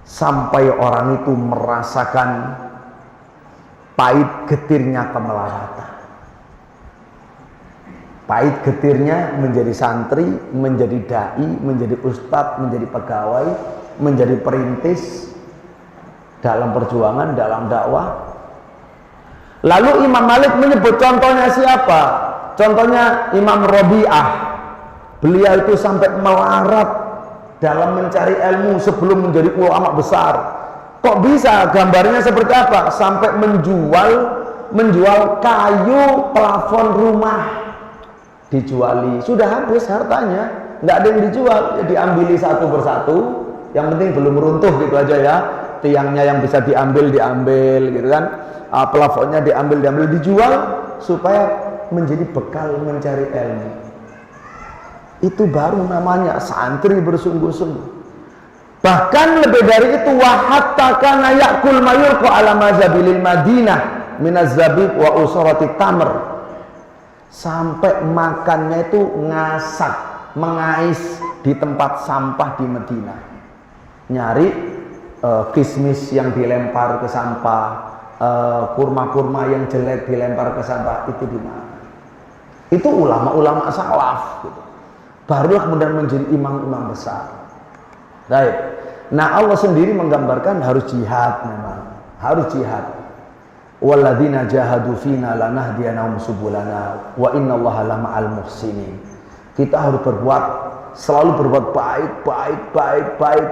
sampai orang itu merasakan pahit getirnya kemelaratan. Pahit getirnya menjadi santri, menjadi dai, menjadi ustadz, menjadi pegawai, menjadi perintis dalam perjuangan, dalam dakwah. Lalu Imam Malik menyebut contohnya siapa? Contohnya Imam Rabi'ah. Beliau itu sampai melarat dalam mencari ilmu sebelum menjadi ulama besar. Kok bisa? Gambarnya seperti apa? Sampai menjual kayu plafon rumah. Dijuali, sudah habis hartanya, nggak ada yang dijual, ya diambili satu persatu. Yang penting belum runtuh gitu aja ya. Tiangnya yang bisa diambil gitu kan, plafonnya diambil dijual supaya menjadi bekal mencari ilmu. Itu baru namanya santri bersungguh-sungguh. Bahkan lebih dari itu, wahatta kana yakul mayulqu ala mazabilil Madinah minaz zabib wa usrati tamr. Sampai makannya itu ngasak, mengais di tempat sampah di Madinah. Nyari kismis yang dilempar ke sampah, kurma-kurma yang jelek dilempar ke sampah, itu di mana? Itu ulama-ulama salaf gitu. Barulah kemudian menjadi imam-imam besar. Baik. Nah, Allah sendiri menggambarkan harus jihad memang. Harus jihad. Walladzina jahadu fina lanahdiyanahum subulana wa innallaha lama'al muhsinin. Kita harus selalu berbuat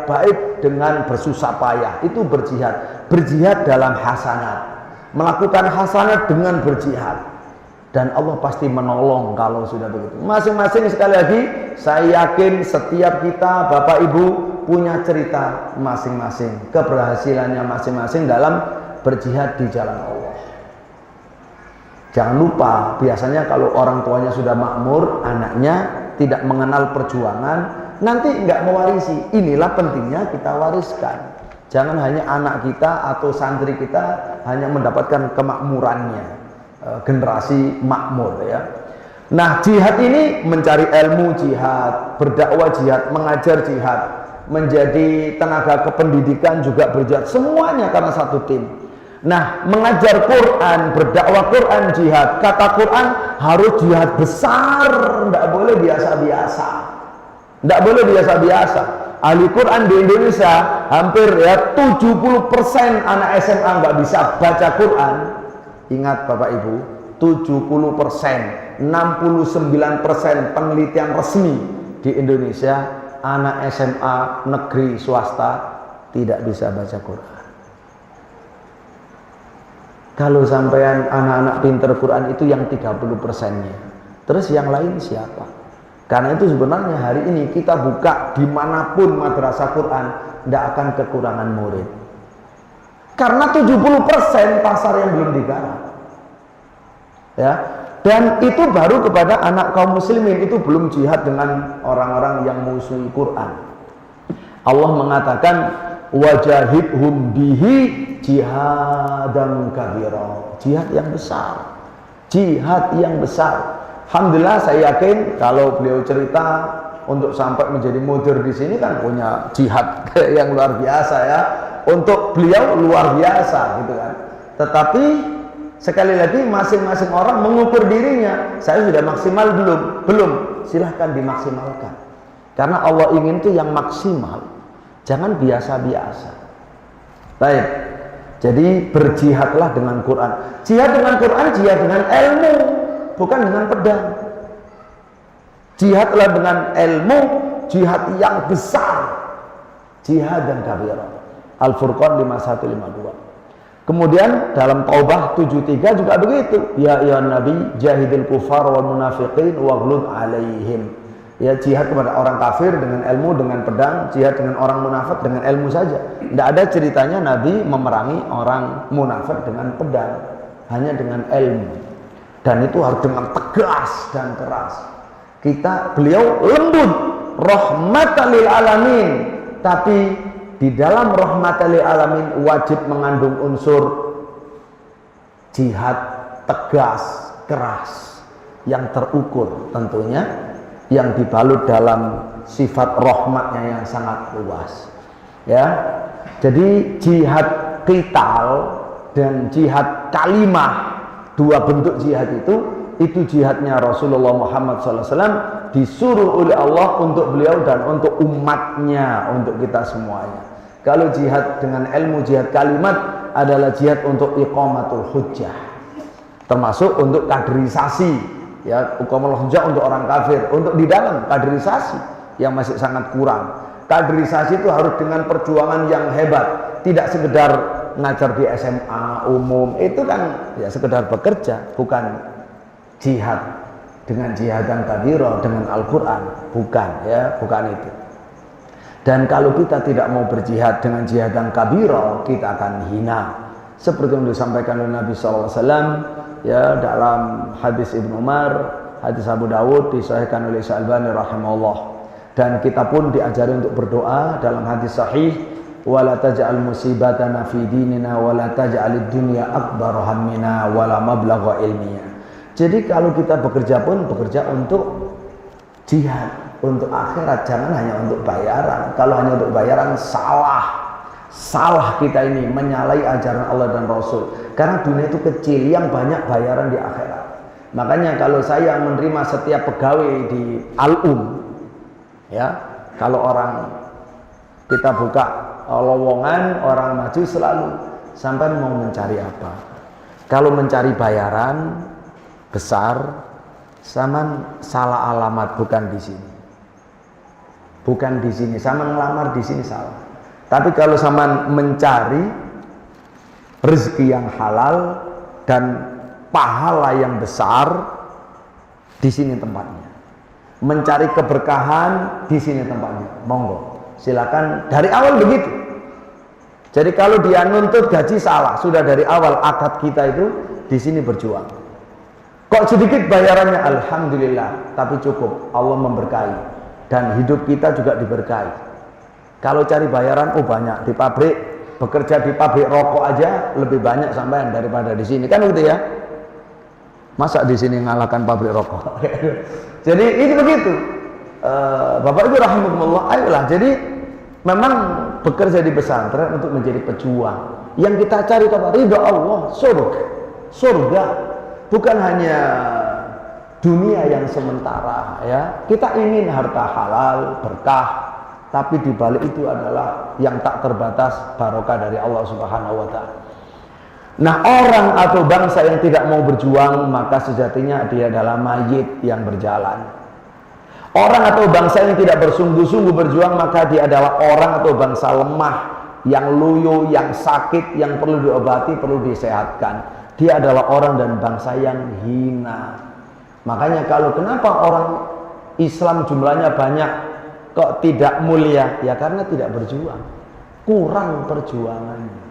baik dengan bersusah payah. Itu berjihad. Berjihad dalam hasanat. Melakukan hasanat dengan berjihad. Dan Allah pasti menolong kalau sudah begitu. Masing-masing sekali lagi, saya yakin setiap kita, Bapak Ibu, punya cerita masing-masing. Keberhasilannya masing-masing dalam berjihad di jalan Allah. Jangan lupa, biasanya kalau orang tuanya sudah makmur, anaknya tidak mengenal perjuangan, nanti nggak mewarisi. Inilah pentingnya kita wariskan. Jangan hanya anak kita atau santri kita hanya mendapatkan kemakmurannya, generasi makmur ya. Nah, jihad ini mencari ilmu jihad, berdakwah jihad, mengajar jihad, menjadi tenaga kependidikan juga berjihad, semuanya karena satu tim. Nah, mengajar Quran, berdakwah Quran, jihad. Kata Quran harus jihad besar, tidak boleh biasa-biasa. Tidak boleh biasa-biasa. ahli Quran di Indonesia hampir ya 70% anak SMA nggak bisa baca Quran. Ingat Bapak Ibu, 70%, 69% penelitian resmi di Indonesia anak SMA negeri swasta tidak bisa baca Quran. Kalau sampean anak-anak pinter Quran itu yang 30%-nya, terus yang lain siapa? Karena itu sebenarnya hari ini kita buka dimanapun madrasah Quran, tidak akan kekurangan murid. Karena 70% pasar yang belum digarap. Ya, dan itu baru kepada anak kaum muslimin, itu belum jihad dengan orang-orang yang musuhi Quran. Allah mengatakan wajahidhum bihi jihadan kabira, jihad yang besar, jihad yang besar. Alhamdulillah saya yakin kalau beliau cerita untuk sampai menjadi mudir di sini kan punya jihad yang luar biasa ya. Untuk beliau luar biasa gitu kan. Tetapi sekali lagi masing-masing orang mengukur dirinya, saya sudah maksimal belum? Belum. Silahkan dimaksimalkan. Karena Allah ingin itu yang maksimal. Jangan biasa-biasa. Baik. Jadi berjihadlah dengan Quran. Jihad dengan Quran, jihad dengan ilmu, bukan dengan pedang. Jihadlah dengan ilmu, jihad yang besar. Jihad dan kabirah. Al-Furqan 5152. Kemudian dalam Taubah 73 juga begitu. Ya Nabi jahidil kufar wal munafiqin waghlud alaihim. Ya, jihad kepada orang kafir dengan ilmu, dengan pedang. Jihad dengan orang munafik dengan ilmu saja. Tidak ada ceritanya Nabi memerangi orang munafik dengan pedang, hanya dengan ilmu. Dan itu harus dengan tegas dan keras. Beliau lembut, rahmatan lil alamin, tapi di dalam rahmatan lil alamin wajib mengandung unsur jihad tegas, keras, yang terukur tentunya, yang dibalut dalam sifat rahmatnya yang sangat luas. Ya, jadi jihad qital dan jihad kalimah, dua bentuk jihad itu jihadnya Rasulullah Muhammad SAW, disuruh oleh Allah untuk beliau dan untuk umatnya, untuk kita semuanya. Kalau jihad dengan ilmu, jihad kalimat adalah jihad untuk iqamatul hujjah, termasuk untuk kaderisasi. Ya, iqamatul hujjah untuk orang kafir, untuk di dalam kaderisasi yang masih sangat kurang. Kaderisasi itu harus dengan perjuangan yang hebat, tidak sekedar ngajar di SMA umum, itu kan ya sekedar bekerja, bukan jihad dengan jihadan kabira dengan Al-Quran, bukan ya, bukan itu. Dan kalau kita tidak mau berjihad dengan jihadan kabira, kita akan hina, seperti yang disampaikan oleh Nabi SAW ya dalam hadis Ibnu Umar, hadis Abu Dawud, disahihkan oleh Syalbani rahimahullah. Dan kita pun diajari untuk berdoa dalam hadis sahih, wala taj'al musibatana fi dinina wala taj'alid dunya akbar hammina wala mablagha ilmiya. Jadi kalau kita bekerja pun bekerja untuk jihad, untuk akhirat, jangan hanya untuk bayaran. Kalau hanya untuk bayaran salah kita ini menyalahi ajaran Allah dan Rasul. Karena dunia itu kecil, yang banyak bayaran di akhirat. Makanya kalau saya menerima setiap pegawai di Al-Um, ya, kalau orang kita buka lowongan, orang maju selalu sampai mau mencari apa. Kalau mencari bayaran besar, sama salah alamat, bukan di sini. Bukan di sini, sama ngelamar di sini salah. Tapi kalau sama mencari rezeki yang halal dan pahala yang besar, di sini tempatnya. Mencari keberkahan, di sini tempatnya. Monggo, silakan dari awal begitu. Jadi kalau dia nuntut gaji salah, sudah dari awal akad kita itu di sini berjuang. Kok sedikit bayarannya? Alhamdulillah, tapi cukup, Allah memberkahi dan hidup kita juga diberkahi. Kalau cari bayaran, oh banyak di pabrik, bekerja di pabrik rokok aja lebih banyak sampean daripada di sini, kan gitu ya? Masa di sini ngalahkan pabrik rokok? Jadi itu begitu. Bapak Ibu rahimakumullah, ayolah. Jadi memang bekerja di pesantren untuk menjadi pejuang. Yang kita cari apa? Ridha Allah, surga. Bukan hanya dunia yang sementara ya. Kita ingin harta halal, berkah, tapi di balik itu adalah yang tak terbatas barokah dari Allah Subhanahu wa taala. Nah, orang atau bangsa yang tidak mau berjuang, maka sejatinya dia adalah mayit yang berjalan. Orang atau bangsa yang tidak bersungguh-sungguh berjuang, maka dia adalah orang atau bangsa lemah, yang loyo, yang sakit, yang perlu diobati, perlu disehatkan. Dia adalah orang dan bangsa yang hina. Makanya kalau kenapa orang Islam jumlahnya banyak kok tidak mulia? Ya karena tidak berjuang. Kurang perjuangannya.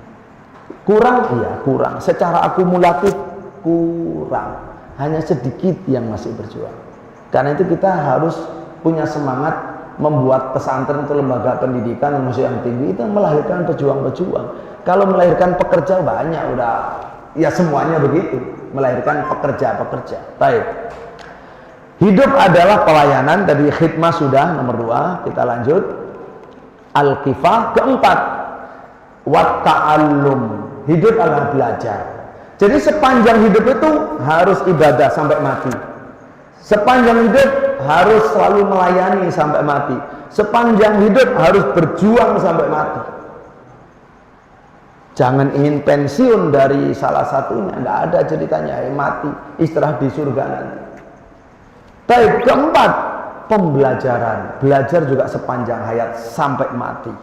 Kurang? Iya kurang. Secara akumulatif kurang. Hanya sedikit yang masih berjuang. Karena itu kita harus punya semangat membuat pesantren itu lembaga pendidikan yang tinggi, itu melahirkan pejuang-pejuang. Kalau melahirkan pekerja banyak udah, ya semuanya begitu, melahirkan pekerja-pekerja. Baik. Hidup adalah pelayanan, tadi khidmah sudah nomor 2, kita lanjut. Al-kifah keempat, wat ta'allum. Hidup adalah belajar. Jadi sepanjang hidup itu harus ibadah sampai mati. Sepanjang hidup harus selalu melayani sampai mati. Sepanjang hidup harus berjuang sampai mati. Jangan ingin pensiun dari salah satunya, tidak ada ceritanya, mati, istirahat di surga nanti. Baik, keempat, pembelajaran. Belajar juga sepanjang hayat sampai mati.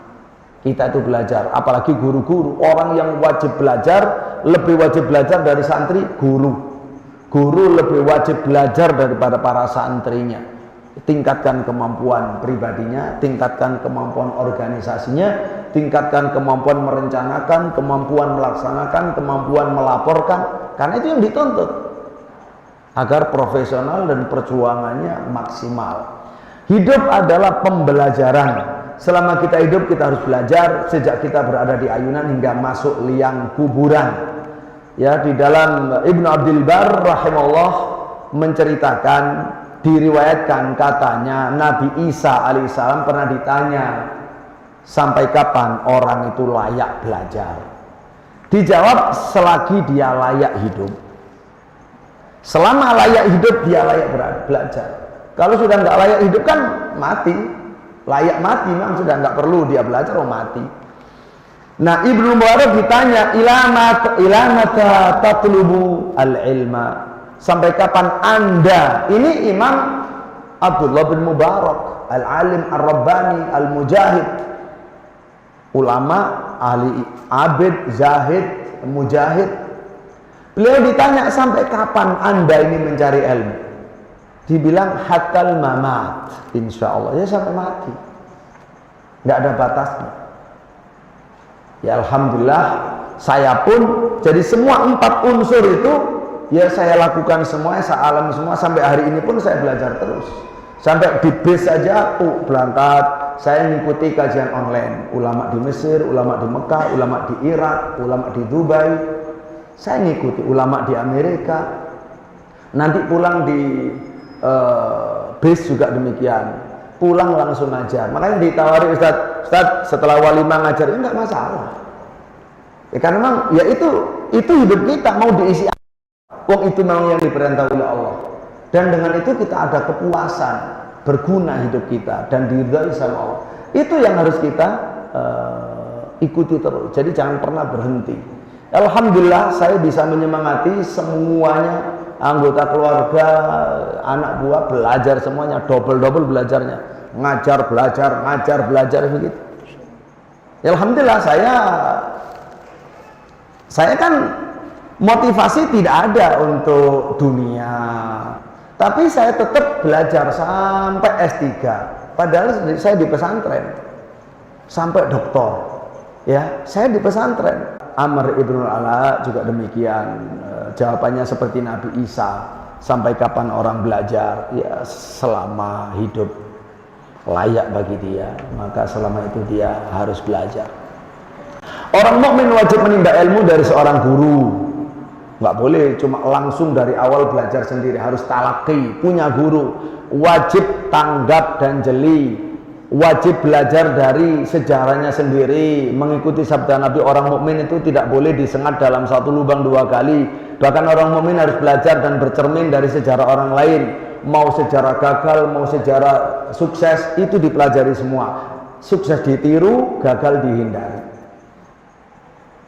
Kita itu belajar, apalagi guru-guru. Orang yang wajib belajar, lebih wajib belajar dari santri, guru. Guru lebih wajib belajar daripada para santrinya. Tingkatkan kemampuan pribadinya, tingkatkan kemampuan organisasinya, tingkatkan kemampuan merencanakan, kemampuan melaksanakan, kemampuan melaporkan. Karena itu yang dituntut. Agar profesional dan perjuangannya maksimal. Hidup adalah pembelajaran. Selama kita hidup kita harus belajar, sejak kita berada di ayunan hingga masuk liang kuburan. Ya, di dalam Ibnu Abdul Bar rahimahullah menceritakan, diriwayatkan katanya Nabi Isa alaihissalam pernah ditanya, sampai kapan orang itu layak belajar? Dijawab, selagi dia layak hidup. Selama layak hidup dia layak belajar. Kalau sudah nggak layak hidup kan mati. Layak mati memang sudah nggak perlu dia belajar, mati. Nah, Ibnu Mubarak ditanya, ilamata tatlubu al-ilma, sampai kapan Anda? Ini Imam Abdullah bin Mubarak, al-alim ar-rabbani al-mujahid, ulama, ahli abid, zahid, mujahid. Beliau ditanya, sampai kapan Anda ini mencari ilmu? Dibilang hatal mamat, insya Allah, ya sampai mati, nggak ada batasnya. Ya alhamdulillah, saya pun jadi semua 4 unsur itu ya saya lakukan semuanya, saya alami semua, sampai hari ini pun saya belajar terus. Sampai di bis saja berangkat, saya mengikuti kajian online, ulama di Mesir, ulama di Mekah, ulama di Irak, ulama di Dubai, saya mengikuti ulama di Amerika. Nanti pulang di bis juga demikian, pulang langsung ngajar. Makanya ditawari Ustaz setelah walimah ngajar, ini enggak masalah ya, karena memang ya itu hidup kita mau diisi apa, itu memang yang diperintah oleh Allah, dan dengan itu kita ada kepuasan, berguna hidup kita dan diridhai sama Allah. Itu yang harus kita ikuti terus, jadi jangan pernah berhenti. Alhamdulillah saya bisa menyemangati semuanya, anggota keluarga, anak buah belajar semuanya, double belajarnya, ngajar belajar begitu. Ya, alhamdulillah saya kan motivasi tidak ada untuk dunia, tapi saya tetap belajar sampai S3. Padahal saya di pesantren sampai doktor. Ya, saya di pesantren. Amr ibn al-Ala juga demikian, jawabannya seperti Nabi Isa, sampai kapan orang belajar? Ya selama hidup layak bagi dia, maka selama itu dia harus belajar. Orang mukmin wajib menimba ilmu dari seorang guru, nggak boleh cuma langsung dari awal belajar sendiri, harus talaki, punya guru, wajib tanggap dan jeli. Wajib belajar dari sejarahnya sendiri, mengikuti sabda Nabi, orang mukmin itu tidak boleh disengat dalam satu lubang 2 kali. Bahkan orang mukmin harus belajar dan bercermin dari sejarah orang lain. Mau sejarah gagal, mau sejarah sukses, itu dipelajari semua. sukses ditiru, gagal dihindari.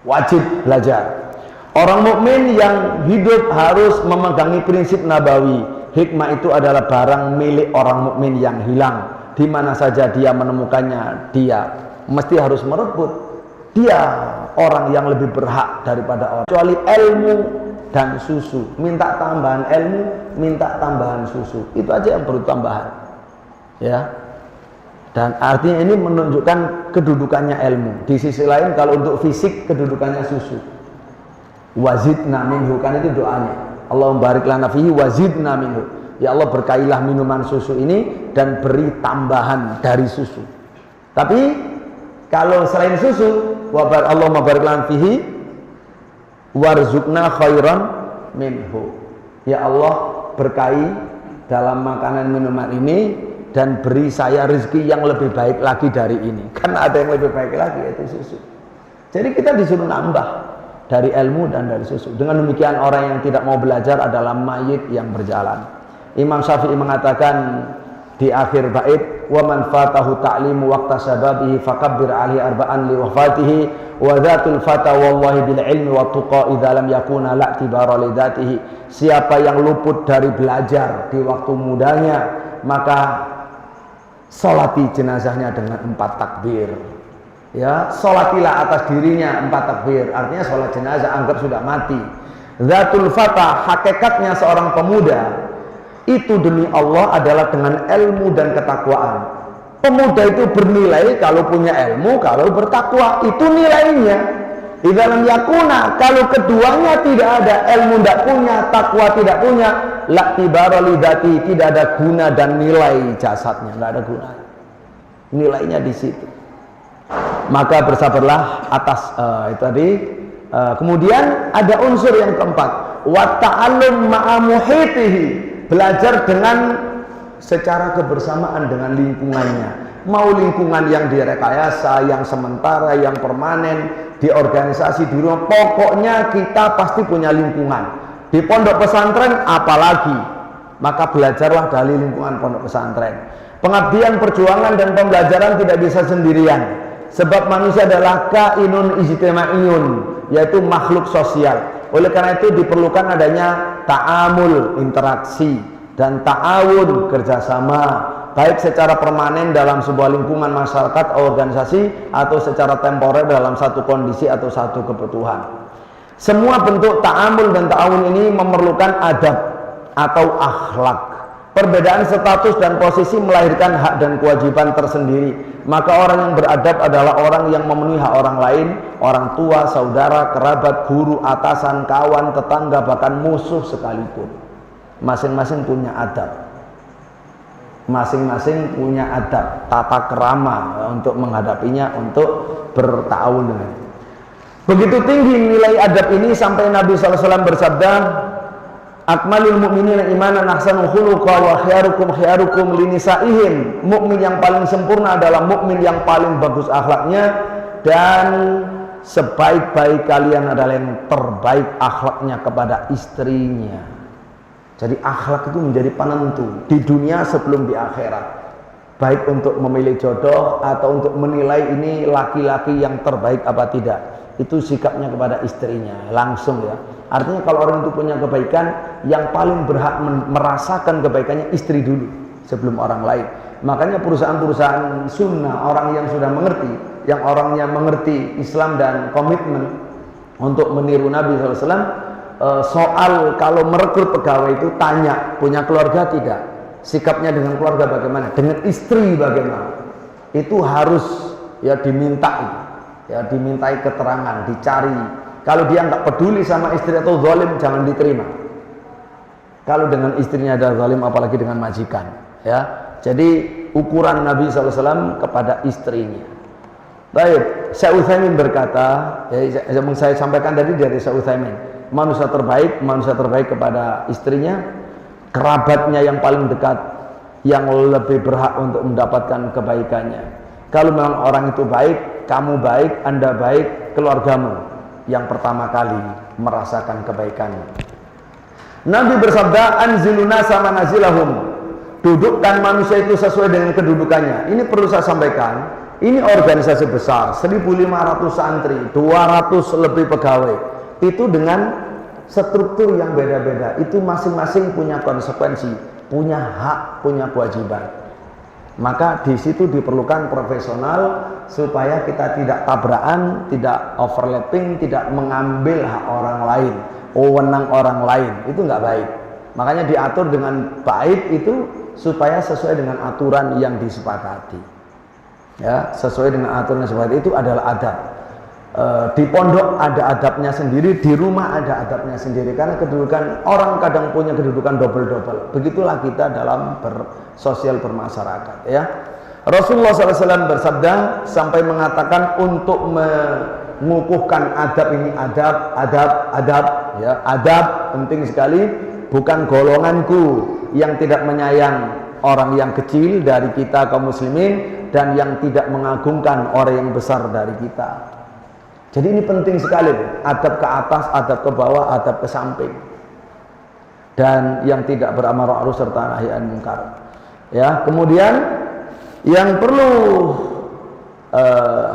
Wajib belajar. Orang mukmin yang hidup harus memegangi prinsip nabawi. Hikmah itu adalah barang milik orang mukmin yang hilang. Di mana saja dia menemukannya, dia mesti harus merebut. Dia orang yang lebih berhak daripada orang. Kecuali ilmu dan susu. Minta tambahan ilmu, minta tambahan susu. Itu aja yang perlu tambahan. Ya. Dan artinya ini menunjukkan kedudukannya ilmu. Di sisi lain kalau untuk fisik kedudukannya susu. Wazidna minhu, kan itu doanya. Allahumma barik lana fihi wazidna minhu. Ya Allah, berkailah minuman susu ini dan beri tambahan dari susu. Tapi kalau selain susu, Allahumma barik lana fihi warzuqna khairan minhu. Ya Allah, berkahi dalam makanan minuman ini dan beri saya rezeki yang lebih baik lagi dari ini. Karena ada yang lebih baik lagi, yaitu susu. Jadi kita disuruh nambah dari ilmu dan dari susu. Dengan demikian orang yang tidak mau belajar adalah mayit yang berjalan. Imam Syafi'i mengatakan di akhir bait, wa man fatahu ta'limu waqta sababihi fakabbir alaihi arba'an li wafatihi wa dzatul fata wallahi bil ilmi wa tuqa idza lam yakuna la tibara li dzatihi. Siapa yang luput dari belajar di waktu mudanya, maka solati jenazahnya dengan 4 takbir. Ya, solatilah atas dirinya 4 takbir. Artinya sholat jenazah anggap sudah mati. Dzatul fata, hakikatnya seorang pemuda itu demi Allah adalah dengan ilmu dan ketakwaan. Pemuda itu bernilai kalau punya ilmu, kalau bertakwa. Itu nilainya. Di dalam yakuna, kalau keduanya tidak ada, ilmu tidak punya, takwa tidak punya, laktibara lidati, tidak ada guna dan nilai jasadnya, tidak ada guna. Nilainya di situ. Maka bersabarlah atas itu tadi. Kemudian ada unsur yang keempat, wa ta'allum ma'a muhitihi, belajar dengan secara kebersamaan dengan lingkungannya. Mau lingkungan yang direkayasa, yang sementara, yang permanen, di organisasi, di rumah, pokoknya kita pasti punya lingkungan. Di pondok pesantren apalagi, maka belajarlah dari lingkungan pondok pesantren. Pengabdian, perjuangan dan pembelajaran tidak bisa sendirian, sebab manusia adalah kainun ijtima'iyun, yaitu makhluk sosial. Oleh karena itu diperlukan adanya ta'amul, interaksi, dan ta'awun, kerjasama, baik secara permanen dalam sebuah lingkungan masyarakat, organisasi, atau secara temporer dalam satu kondisi atau satu kebutuhan. Semua bentuk ta'amul dan ta'awun ini memerlukan adab atau akhlak. Perbedaan status dan posisi melahirkan hak dan kewajiban tersendiri. Maka orang yang beradab adalah orang yang memenuhi hak orang lain, orang tua, saudara, kerabat, guru, atasan, kawan, tetangga, bahkan musuh sekalipun. Masing-masing punya adab. Masing-masing punya adab, tata kerama untuk menghadapinya, untuk bertawun dengan. Begitu tinggi nilai adab ini sampai Nabi SAW bersabda, akmalul mu'minina imanan ahsanu khuluqa wa khiyarukum linisaihim. Mukmin yang paling sempurna adalah mukmin yang paling bagus akhlaknya, dan sebaik-baik kalian adalah yang terbaik akhlaknya kepada istrinya. Jadi akhlak itu menjadi penentu di dunia sebelum di akhirat, baik untuk memilih jodoh atau untuk menilai ini laki-laki yang terbaik apa tidak. Itu sikapnya kepada istrinya langsung, ya. Artinya kalau orang itu punya kebaikan, yang paling berhak merasakan kebaikannya istri dulu sebelum orang lain. Makanya perusahaan-perusahaan sunnah, orang yang sudah mengerti, yang orangnya mengerti Islam dan komitmen untuk meniru Nabi SAW, soal kalau merekrut pegawai itu tanya, punya keluarga tidak? Sikapnya dengan keluarga bagaimana? Dengan istri bagaimana? Itu harus ya diminta itu. Ya dimintai keterangan, dicari. Kalau dia nggak peduli sama istri atau zalim, jangan diterima. Kalau dengan istrinya ada zalim, apalagi dengan majikan, ya. Jadi ukuran Nabi SAW kepada istrinya. Baik, Syekh Utsaimin berkata, ya, yang saya sampaikan tadi dari Syekh Utsaimin, manusia terbaik kepada istrinya, kerabatnya yang paling dekat, yang lebih berhak untuk mendapatkan kebaikannya. Kalau memang orang itu baik, kamu baik, Anda baik, keluargamu yang pertama kali merasakan kebaikannya. Nabi bersabda, anziluna sama nazilahum, dudukkan manusia itu sesuai dengan kedudukannya. Ini perlu saya sampaikan, Ini organisasi besar, 1.500 santri, 200 lebih pegawai. Itu dengan struktur yang beda-beda. Itu masing-masing punya konsekuensi, punya hak, punya kewajiban. Maka di situ diperlukan profesional supaya kita tidak tabrakan, tidak overlapping, tidak mengambil hak orang lain, wewenang orang lain. Itu nggak baik. Makanya diatur dengan baik itu supaya sesuai dengan aturan yang disepakati. Ya, sesuai dengan aturan yang disepakati itu adalah adab. Di pondok ada adabnya sendiri, di rumah ada adabnya sendiri. Karena kedudukan orang kadang punya kedudukan double-double. Begitulah kita dalam bersosial bermasyarakat. Ya, Rasulullah SAW bersabda sampai mengatakan untuk mengukuhkan adab ini adab. Ya, adab penting sekali. Bukan golonganku yang tidak menyayang orang yang kecil dari kita kaum muslimin dan yang tidak mengagungkan orang yang besar dari kita. Jadi ini penting sekali, adab ke atas, adab ke bawah, adab ke samping. Dan yang tidak beramal ma'ruf serta nahi anil munkar. Ya, kemudian yang perlu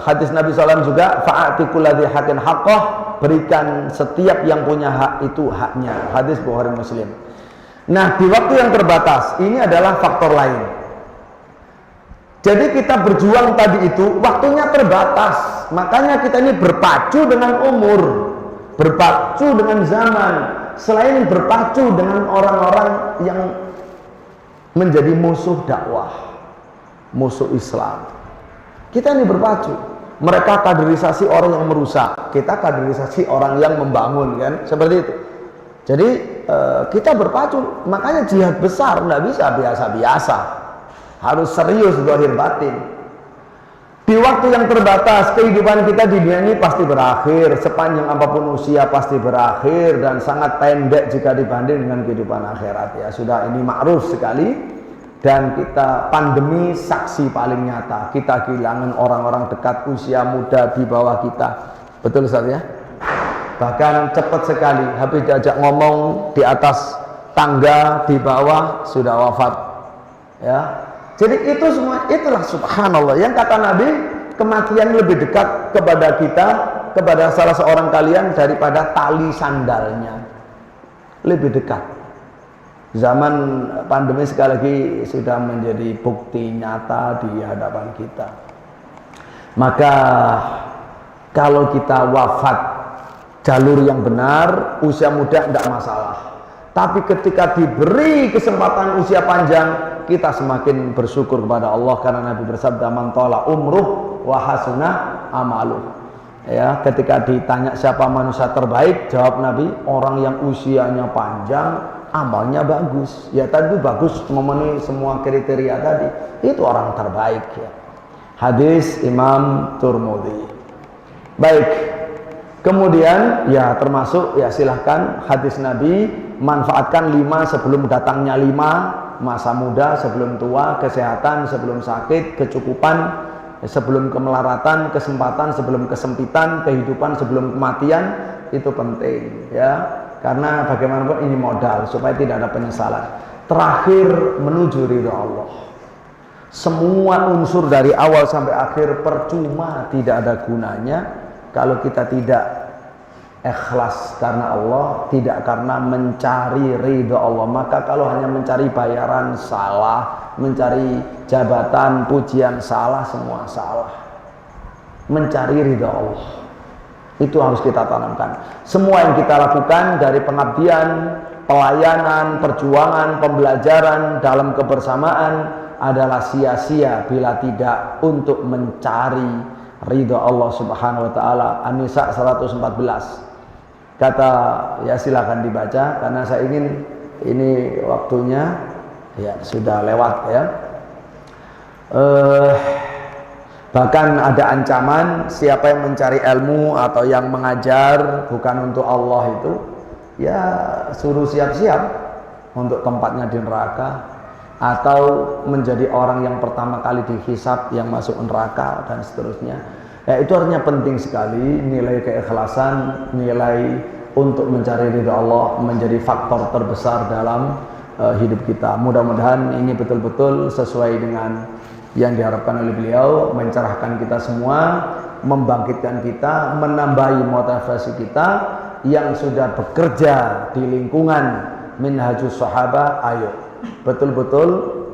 hadis Nabi SAW juga fa'ati kulladzi haqqin haqqah, berikan setiap yang punya hak itu haknya. Hadis Bukhari Muslim. Nah, di waktu yang terbatas ini adalah faktor lain. Jadi kita berjuang tadi itu waktunya terbatas. Makanya kita ini berpacu dengan umur, berpacu dengan zaman, selain berpacu dengan orang-orang yang menjadi musuh dakwah, musuh Islam. Kita ini berpacu. Mereka kaderisasi orang yang merusak, kita kaderisasi orang yang membangun, kan? Seperti itu. Jadi kita berpacu. Makanya jihad besar nggak bisa biasa-biasa. Harus serius zahir batin. Di waktu yang terbatas, kehidupan kita di dunia ini pasti berakhir. Sepanjang apapun usia pasti berakhir dan sangat pendek jika dibanding dengan kehidupan akhirat. Ya sudah, ini ma'ruf sekali. Dan kita pandemi saksi paling nyata. Kita kehilangan orang-orang dekat usia muda di bawah kita. Betul Ustaz ya? Bahkan cepat sekali. Habis diajak ngomong di atas tangga, di bawah sudah wafat. Ya. Jadi itu semua, itulah subhanallah yang kata Nabi, kematian lebih dekat kepada kita, kepada salah seorang kalian daripada tali sandalnya. Lebih dekat. Zaman pandemi sekali lagi sudah menjadi bukti nyata di hadapan kita. Maka kalau kita wafat jalur yang benar, usia muda tidak masalah. Tapi ketika diberi kesempatan usia panjang, kita semakin bersyukur kepada Allah karena Nabi bersabda man tala umruh wa hasunah amaluh. Ya, ketika ditanya siapa manusia terbaik, jawab Nabi, orang yang usianya panjang, amalnya bagus. Ya tadi bagus, memenuhi semua kriteria tadi. Itu orang terbaik ya. Hadis Imam Tirmidzi. Baik. Kemudian ya termasuk ya silahkan hadis Nabi, manfaatkan 5 sebelum datangnya 5, masa muda sebelum tua, kesehatan sebelum sakit, kecukupan sebelum kemelaratan, kesempatan sebelum kesempitan, kehidupan sebelum kematian. Itu penting ya, karena bagaimanapun ini modal supaya tidak ada penyesalan. Terakhir menuju ridha Allah. Semua unsur dari awal sampai akhir percuma, tidak ada gunanya kalau kita tidak ikhlas karena Allah, tidak karena mencari ridha Allah. Maka kalau hanya mencari bayaran salah, mencari jabatan, pujian salah, semua salah. Mencari ridha Allah itu harus kita tanamkan. Semua yang kita lakukan dari pengabdian, pelayanan, perjuangan, pembelajaran dalam kebersamaan adalah sia-sia bila tidak untuk mencari ridha Allah Subhanahu wa taala. An-Nisa 114. Kata ya silakan dibaca karena saya ingin ini waktunya ya sudah lewat ya. Bahkan ada ancaman siapa yang mencari ilmu atau yang mengajar bukan untuk Allah itu ya suruh siap-siap untuk tempatnya di neraka atau menjadi orang yang pertama kali dihisab yang masuk neraka dan seterusnya. Ya, itu artinya penting sekali nilai keikhlasan, nilai untuk mencari ridha Allah menjadi faktor terbesar dalam hidup kita. Mudah-mudahan ini betul-betul sesuai dengan yang diharapkan oleh beliau mencerahkan kita semua, membangkitkan kita, menambahi motivasi kita yang sudah bekerja di lingkungan Minhajus Sahabah. Ayo betul-betul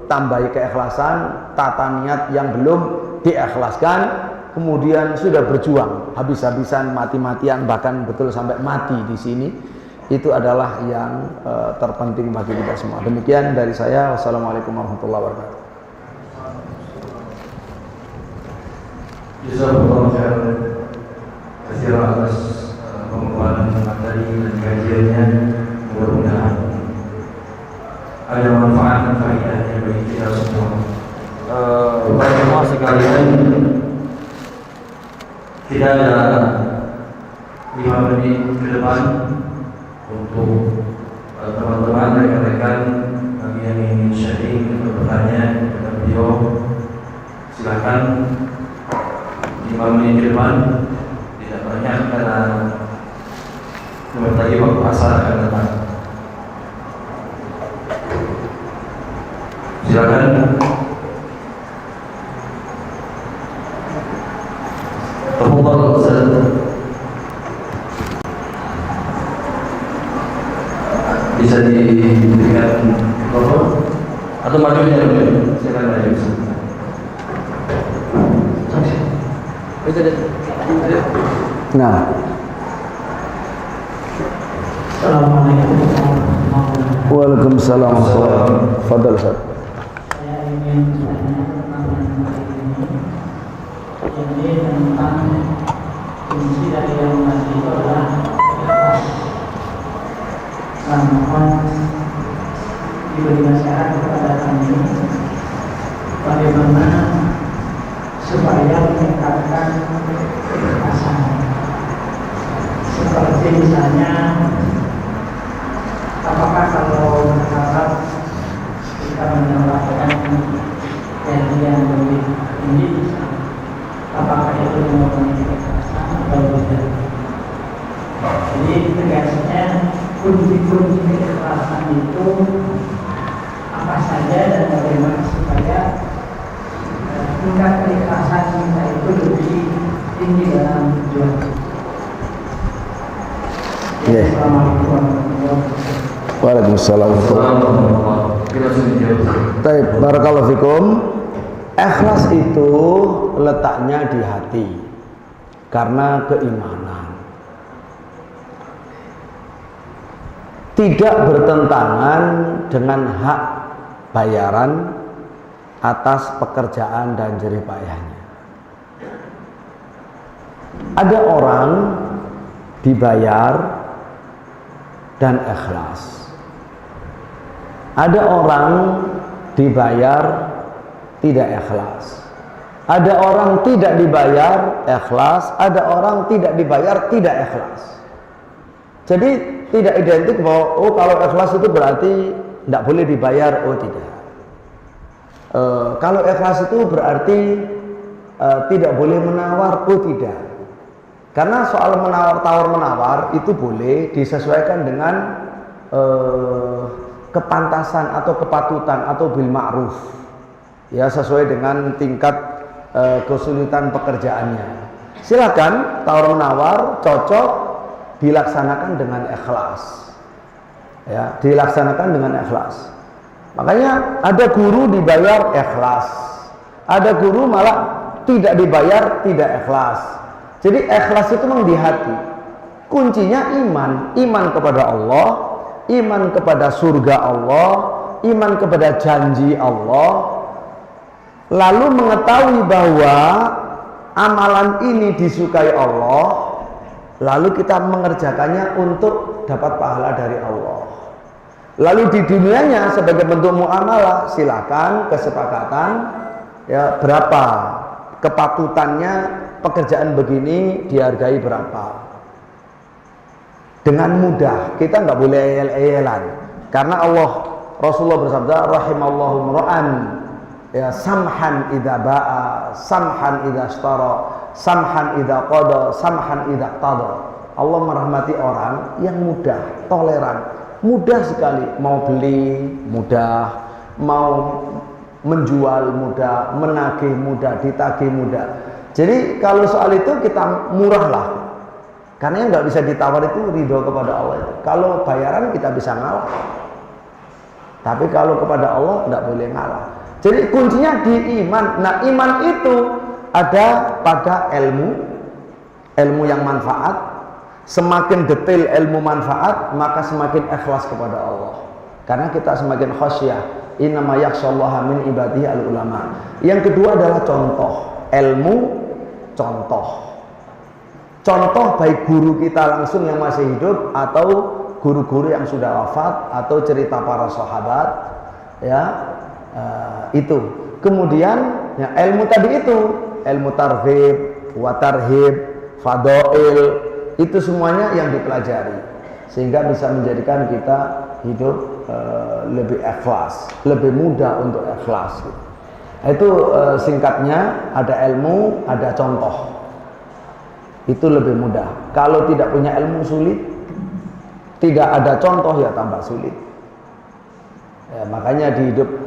tambahi keikhlasan, tata niat yang belum diikhlaskan, kemudian sudah berjuang habis-habisan, mati-matian, bahkan betul sampai mati di sini. Itu adalah yang terpenting bagi kita semua. Demikian dari saya. Wassalamualaikum warahmatullahi wabarakatuh. Jazakallahu khairan katsiran atas pemaparan materi dan kajiannya. Mudah-mudahan ada manfaat dan faedahnya bagi kita semua. Bapak semua sekalian, tidak ada 5 menit ke depan untuk teman-teman, rekan-rekan bagi yang ingin sharing atau bertanya kepada beliau. Silakan. 5 menit ke depan, tidak banyak karena sebentar lagi waktu asar akan datang. Silakan. Tafadhal Ustaz. Bisa diberikan foto atau majunya dulu. Silakan maju. Nah, Waalaikumsalam. Fadal Ustaz. Saya ingin bertanya tentang ini tentang kunci dari yang tadi itu adalah ikhlas. Mohon diberi nasihat kepada kami bagaimana supaya meningkatkan keikhlasan. Seperti misalnya, apakah kalau berharap kita mendapatkan yang lebih tinggi, apakah itu merupakan keikhlasan atau tidak? Jadi tegasnya kunci-kunci keikhlasan itu apa saja dan bagaimana supaya tingkat keikhlasan kita itu lebih tinggi dalam tujuan. Assalamualaikum warahmatullahi wabarakatuh. Waalaikumsalam. Baik, barakallahu fikum. Ikhlas itu letaknya di hati karena keimanan. Tidak bertentangan dengan hak bayaran atas pekerjaan dan jerih payahnya. Ada orang dibayar dan ikhlas. Ada orang dibayar tidak ikhlas. Ada orang tidak dibayar ikhlas, ada orang tidak dibayar tidak ikhlas. Jadi tidak identik bahwa kalau ikhlas itu berarti tidak boleh dibayar. Tidak. Kalau ikhlas itu berarti tidak boleh menawar. Tidak. Karena soal tawar-menawar itu boleh disesuaikan dengan kepantasan atau kepatutan atau bil ma'ruf. Ya, sesuai dengan tingkat kesulitan pekerjaannya. Silakan tawar-menawar cocok dilaksanakan dengan ikhlas. Ya, dilaksanakan dengan ikhlas. Makanya ada guru dibayar ikhlas. Ada guru malah tidak dibayar tidak ikhlas. Jadi ikhlas itu memang di hati. Kuncinya iman, iman kepada Allah, iman kepada surga Allah, iman kepada janji Allah. Lalu mengetahui bahwa amalan ini disukai Allah, lalu kita mengerjakannya untuk dapat pahala dari Allah. Lalu di dunianya sebagai bentuk muamalah, silakan kesepakatan ya berapa kepatutannya. Pekerjaan begini dihargai berapa. Dengan mudah, kita nggak boleh eyel-eyelan. Karena Rasulullah bersabda, rahimallahu mra'an ya samhan idza ba'a, samhan idza ishtara, samhan idza qada, samhan idza qada. Allah merahmati orang yang mudah, toleran, mudah sekali mau beli, mudah mau menjual mudah, menagih mudah, ditagih mudah. Jadi kalau soal itu kita murah lah, karena yang nggak bisa ditawar itu ridho kepada Allah. Kalau bayaran kita bisa ngalah, tapi kalau kepada Allah nggak boleh ngalah. Jadi kuncinya di iman. Nah, iman itu ada pada ilmu yang manfaat. Semakin detail ilmu manfaat, maka semakin ikhlas kepada Allah. Karena kita semakin khasyah. Innama yakhsyallaha min ibadihi al-ulama. Yang kedua adalah contoh. Ilmu, contoh. Contoh baik guru kita langsung yang masih hidup atau guru-guru yang sudah wafat atau cerita para sahabat, ya, itu. Kemudian ya, ilmu tadi itu, ilmu targhib, wa tarhib, fadail, itu semuanya yang dipelajari sehingga bisa menjadikan kita hidup lebih ikhlas, lebih mudah untuk ikhlas. Itu singkatnya, ada ilmu, ada contoh. Itu lebih mudah. Kalau tidak punya ilmu sulit, tidak ada contoh ya tambah sulit. Ya, makanya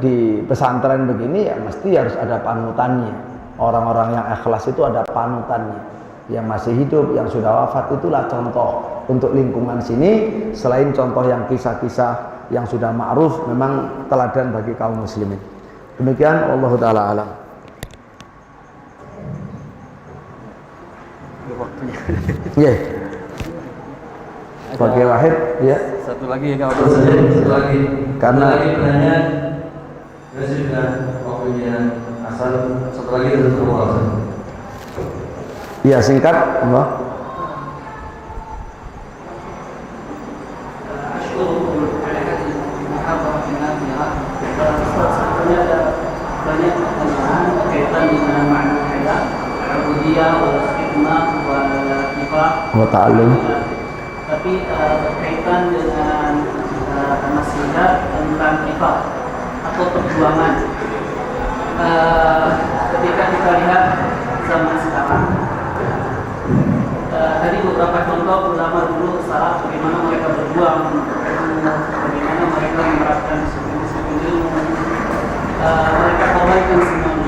di pesantren begini ya mesti harus ada panutannya. Orang-orang yang ikhlas itu ada panutannya. Yang masih hidup, yang sudah wafat itulah contoh untuk lingkungan sini. Selain contoh yang kisah-kisah yang sudah ma'ruf, memang teladan bagi kaum muslimin. Demikian, wallahu taala alam. Ya. Sebagai wahid, ya. Satu lagi satu lagi. Karena satu lagi pertanyaan. Ya sudah waktunya asal. Satu lagi dari Tuhan. Ya, singkat, Allah. Sebetulnya ada banyak pertanyaan berkaitan dengan makna hayat, ubudiyah, wal khidmah, wal kifah, Wa ta'allum. tapi berkaitan dengan nasihat tentang kifah atau perjuangan. Ketika kita lihat zaman sekarang, tadi beberapa contoh ulama dulu salaf bagaimana mereka berjuang, bagaimana mereka menerapkan disiplin ilmu, mereka kawalkan semuanya.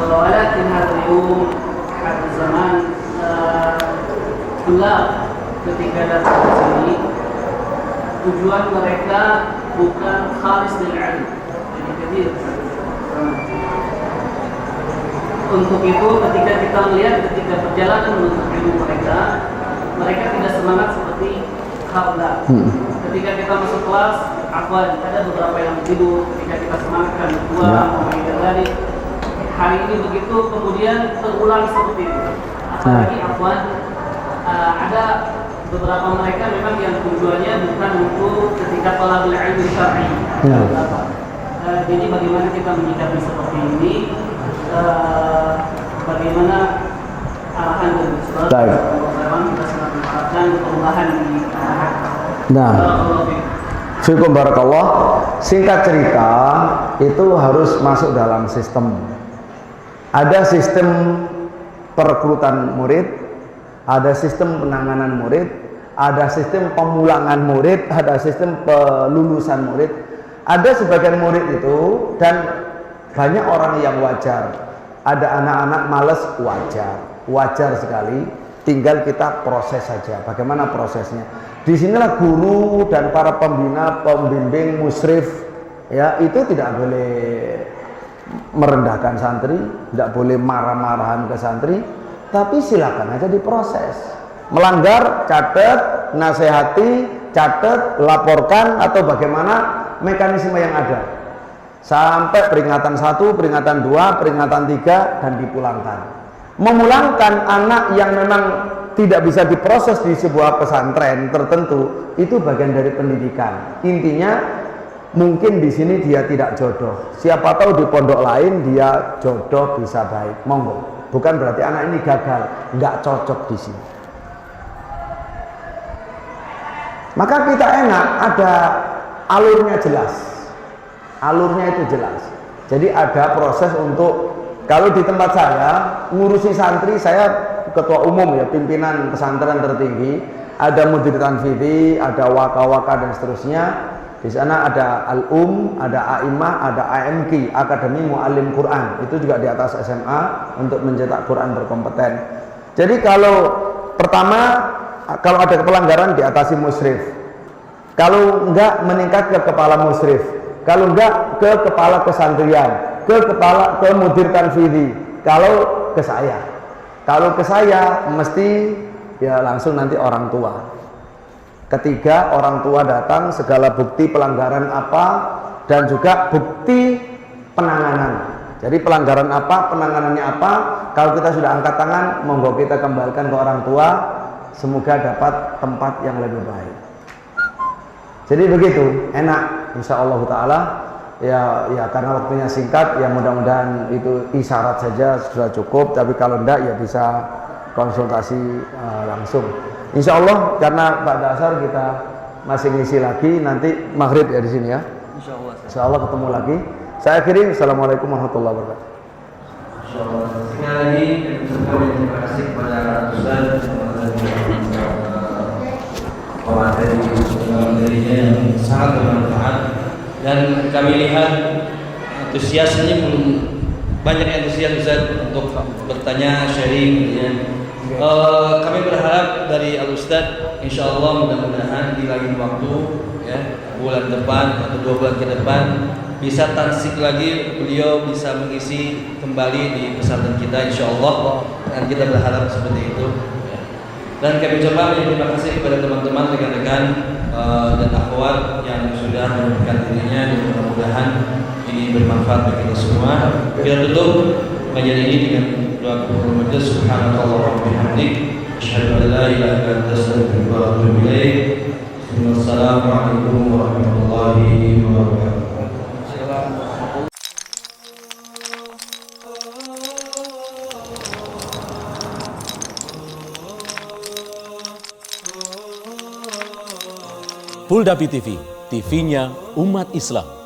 Walakin hari-hari pada zaman gelap ketika datang ke sini, tujuan mereka bukan khalis dari ilmu, jadi kedir. Untuk itu ketika kita melihat ketika perjalanan menuntut ilmu mereka tidak semangat seperti haula. Ketika kita masuk kelas, ada beberapa yang tidur. Ketika kita semangatkan dua dan tadi hari ini begitu, kemudian terulang seperti itu. Apalagi ada beberapa mereka memang yang tujuannya bukan untuk ketika talabul ilmi syar'i. Jadi bagaimana kita menyikapi seperti ini? Bagaimana arahan dari Ustaz? Kita sangat mengharapkan perubahan di Nah, fikum barakallah. Singkat cerita, itu harus masuk dalam sistem. Ada sistem perekrutan murid, ada sistem penanganan murid, ada sistem pemulangan murid, ada sistem pelulusan murid. Ada sebagian murid itu, dan banyak orang yang wajar. Ada anak-anak males, wajar sekali. Tinggal kita proses saja. Bagaimana prosesnya? Disinilah guru dan para pembina, pembimbing, musyrif, ya itu tidak boleh merendahkan santri, tidak boleh marah-marahan ke santri, tapi silakan aja diproses. Melanggar, catat, nasihati, catat, laporkan, atau bagaimana mekanisme yang ada. Sampai peringatan 1, peringatan 2, peringatan 3, dan dipulangkan. Memulangkan anak yang memang tidak bisa diproses di sebuah pesantren tertentu, itu bagian dari pendidikan. Intinya, mungkin di sini dia tidak jodoh. Siapa tahu di pondok lain dia jodoh bisa baik. Monggo. Bukan berarti anak ini gagal, nggak cocok di sini. Maka kita enak, ada alurnya jelas. Alurnya itu jelas. Jadi ada proses untuk, kalau di tempat saya ngurusi santri, saya ketua umum ya, pimpinan pesantren tertinggi, ada mudir tanfidhi, ada waka-waka dan seterusnya. Di sana ada ada A'imah, ada AMQ, Akademi Muallim Quran. Itu juga di atas SMA untuk mencetak Quran berkompeten. Jadi kalau pertama, kalau ada pelanggaran diatasi musyrif. Kalau enggak, meningkat ke kepala musyrif. Kalau enggak, ke kepala kesantrian, ke mudir tanfidhi. Kalau ke saya. Kalau ke saya mesti ya langsung nanti orang tua. Ketiga, orang tua datang, segala bukti pelanggaran apa dan juga bukti penanganan. Jadi pelanggaran apa, penanganannya apa. Kalau kita sudah angkat tangan, monggo kita kembalikan ke orang tua. Semoga dapat tempat yang lebih baik. Jadi begitu, enak, insya Allah Taala. Ya karena waktunya singkat, ya mudah-mudahan itu isyarat saja sudah cukup. Tapi kalau enggak, ya bisa konsultasi langsung. Insya Allah, karena Pak Dasar kita masih ngisi lagi, nanti maghrib ya di sini ya. Insya Allah ketemu lagi. Saya akhiri, Assalamualaikum warahmatullahi wabarakatuh. Insya Allah. Sekali lagi terima kasih kepada Ustaz materinya yang sangat bermanfaat, dan kami lihat antusiasnya banyak antusias Ustaz untuk bertanya, sharing ya. Kami berharap dari Al-Ustaz, insya Allah mudah-mudahan di lain waktu ya, bulan depan atau 2 bulan ke depan bisa tansik lagi, beliau bisa mengisi kembali di pesantren kita insya Allah, dan kita berharap seperti itu ya. Dan kami coba terima kasih kepada teman-teman, rekan-rekan dan akhwat yang sudah memberikan dirinya, dan mudah-mudahan ini bermanfaat bagi kita semua. Kita tutup pengajian ini dengan doa kafaratul majelis. Subhanallah wa bihamdik, asyhadu an la ilaha illa anta, astaghfiruka wa atubu ilaik. Wassalamualaikum warahmatullahi wabarakatuh. Puldapi TV, TV-nya umat Islam.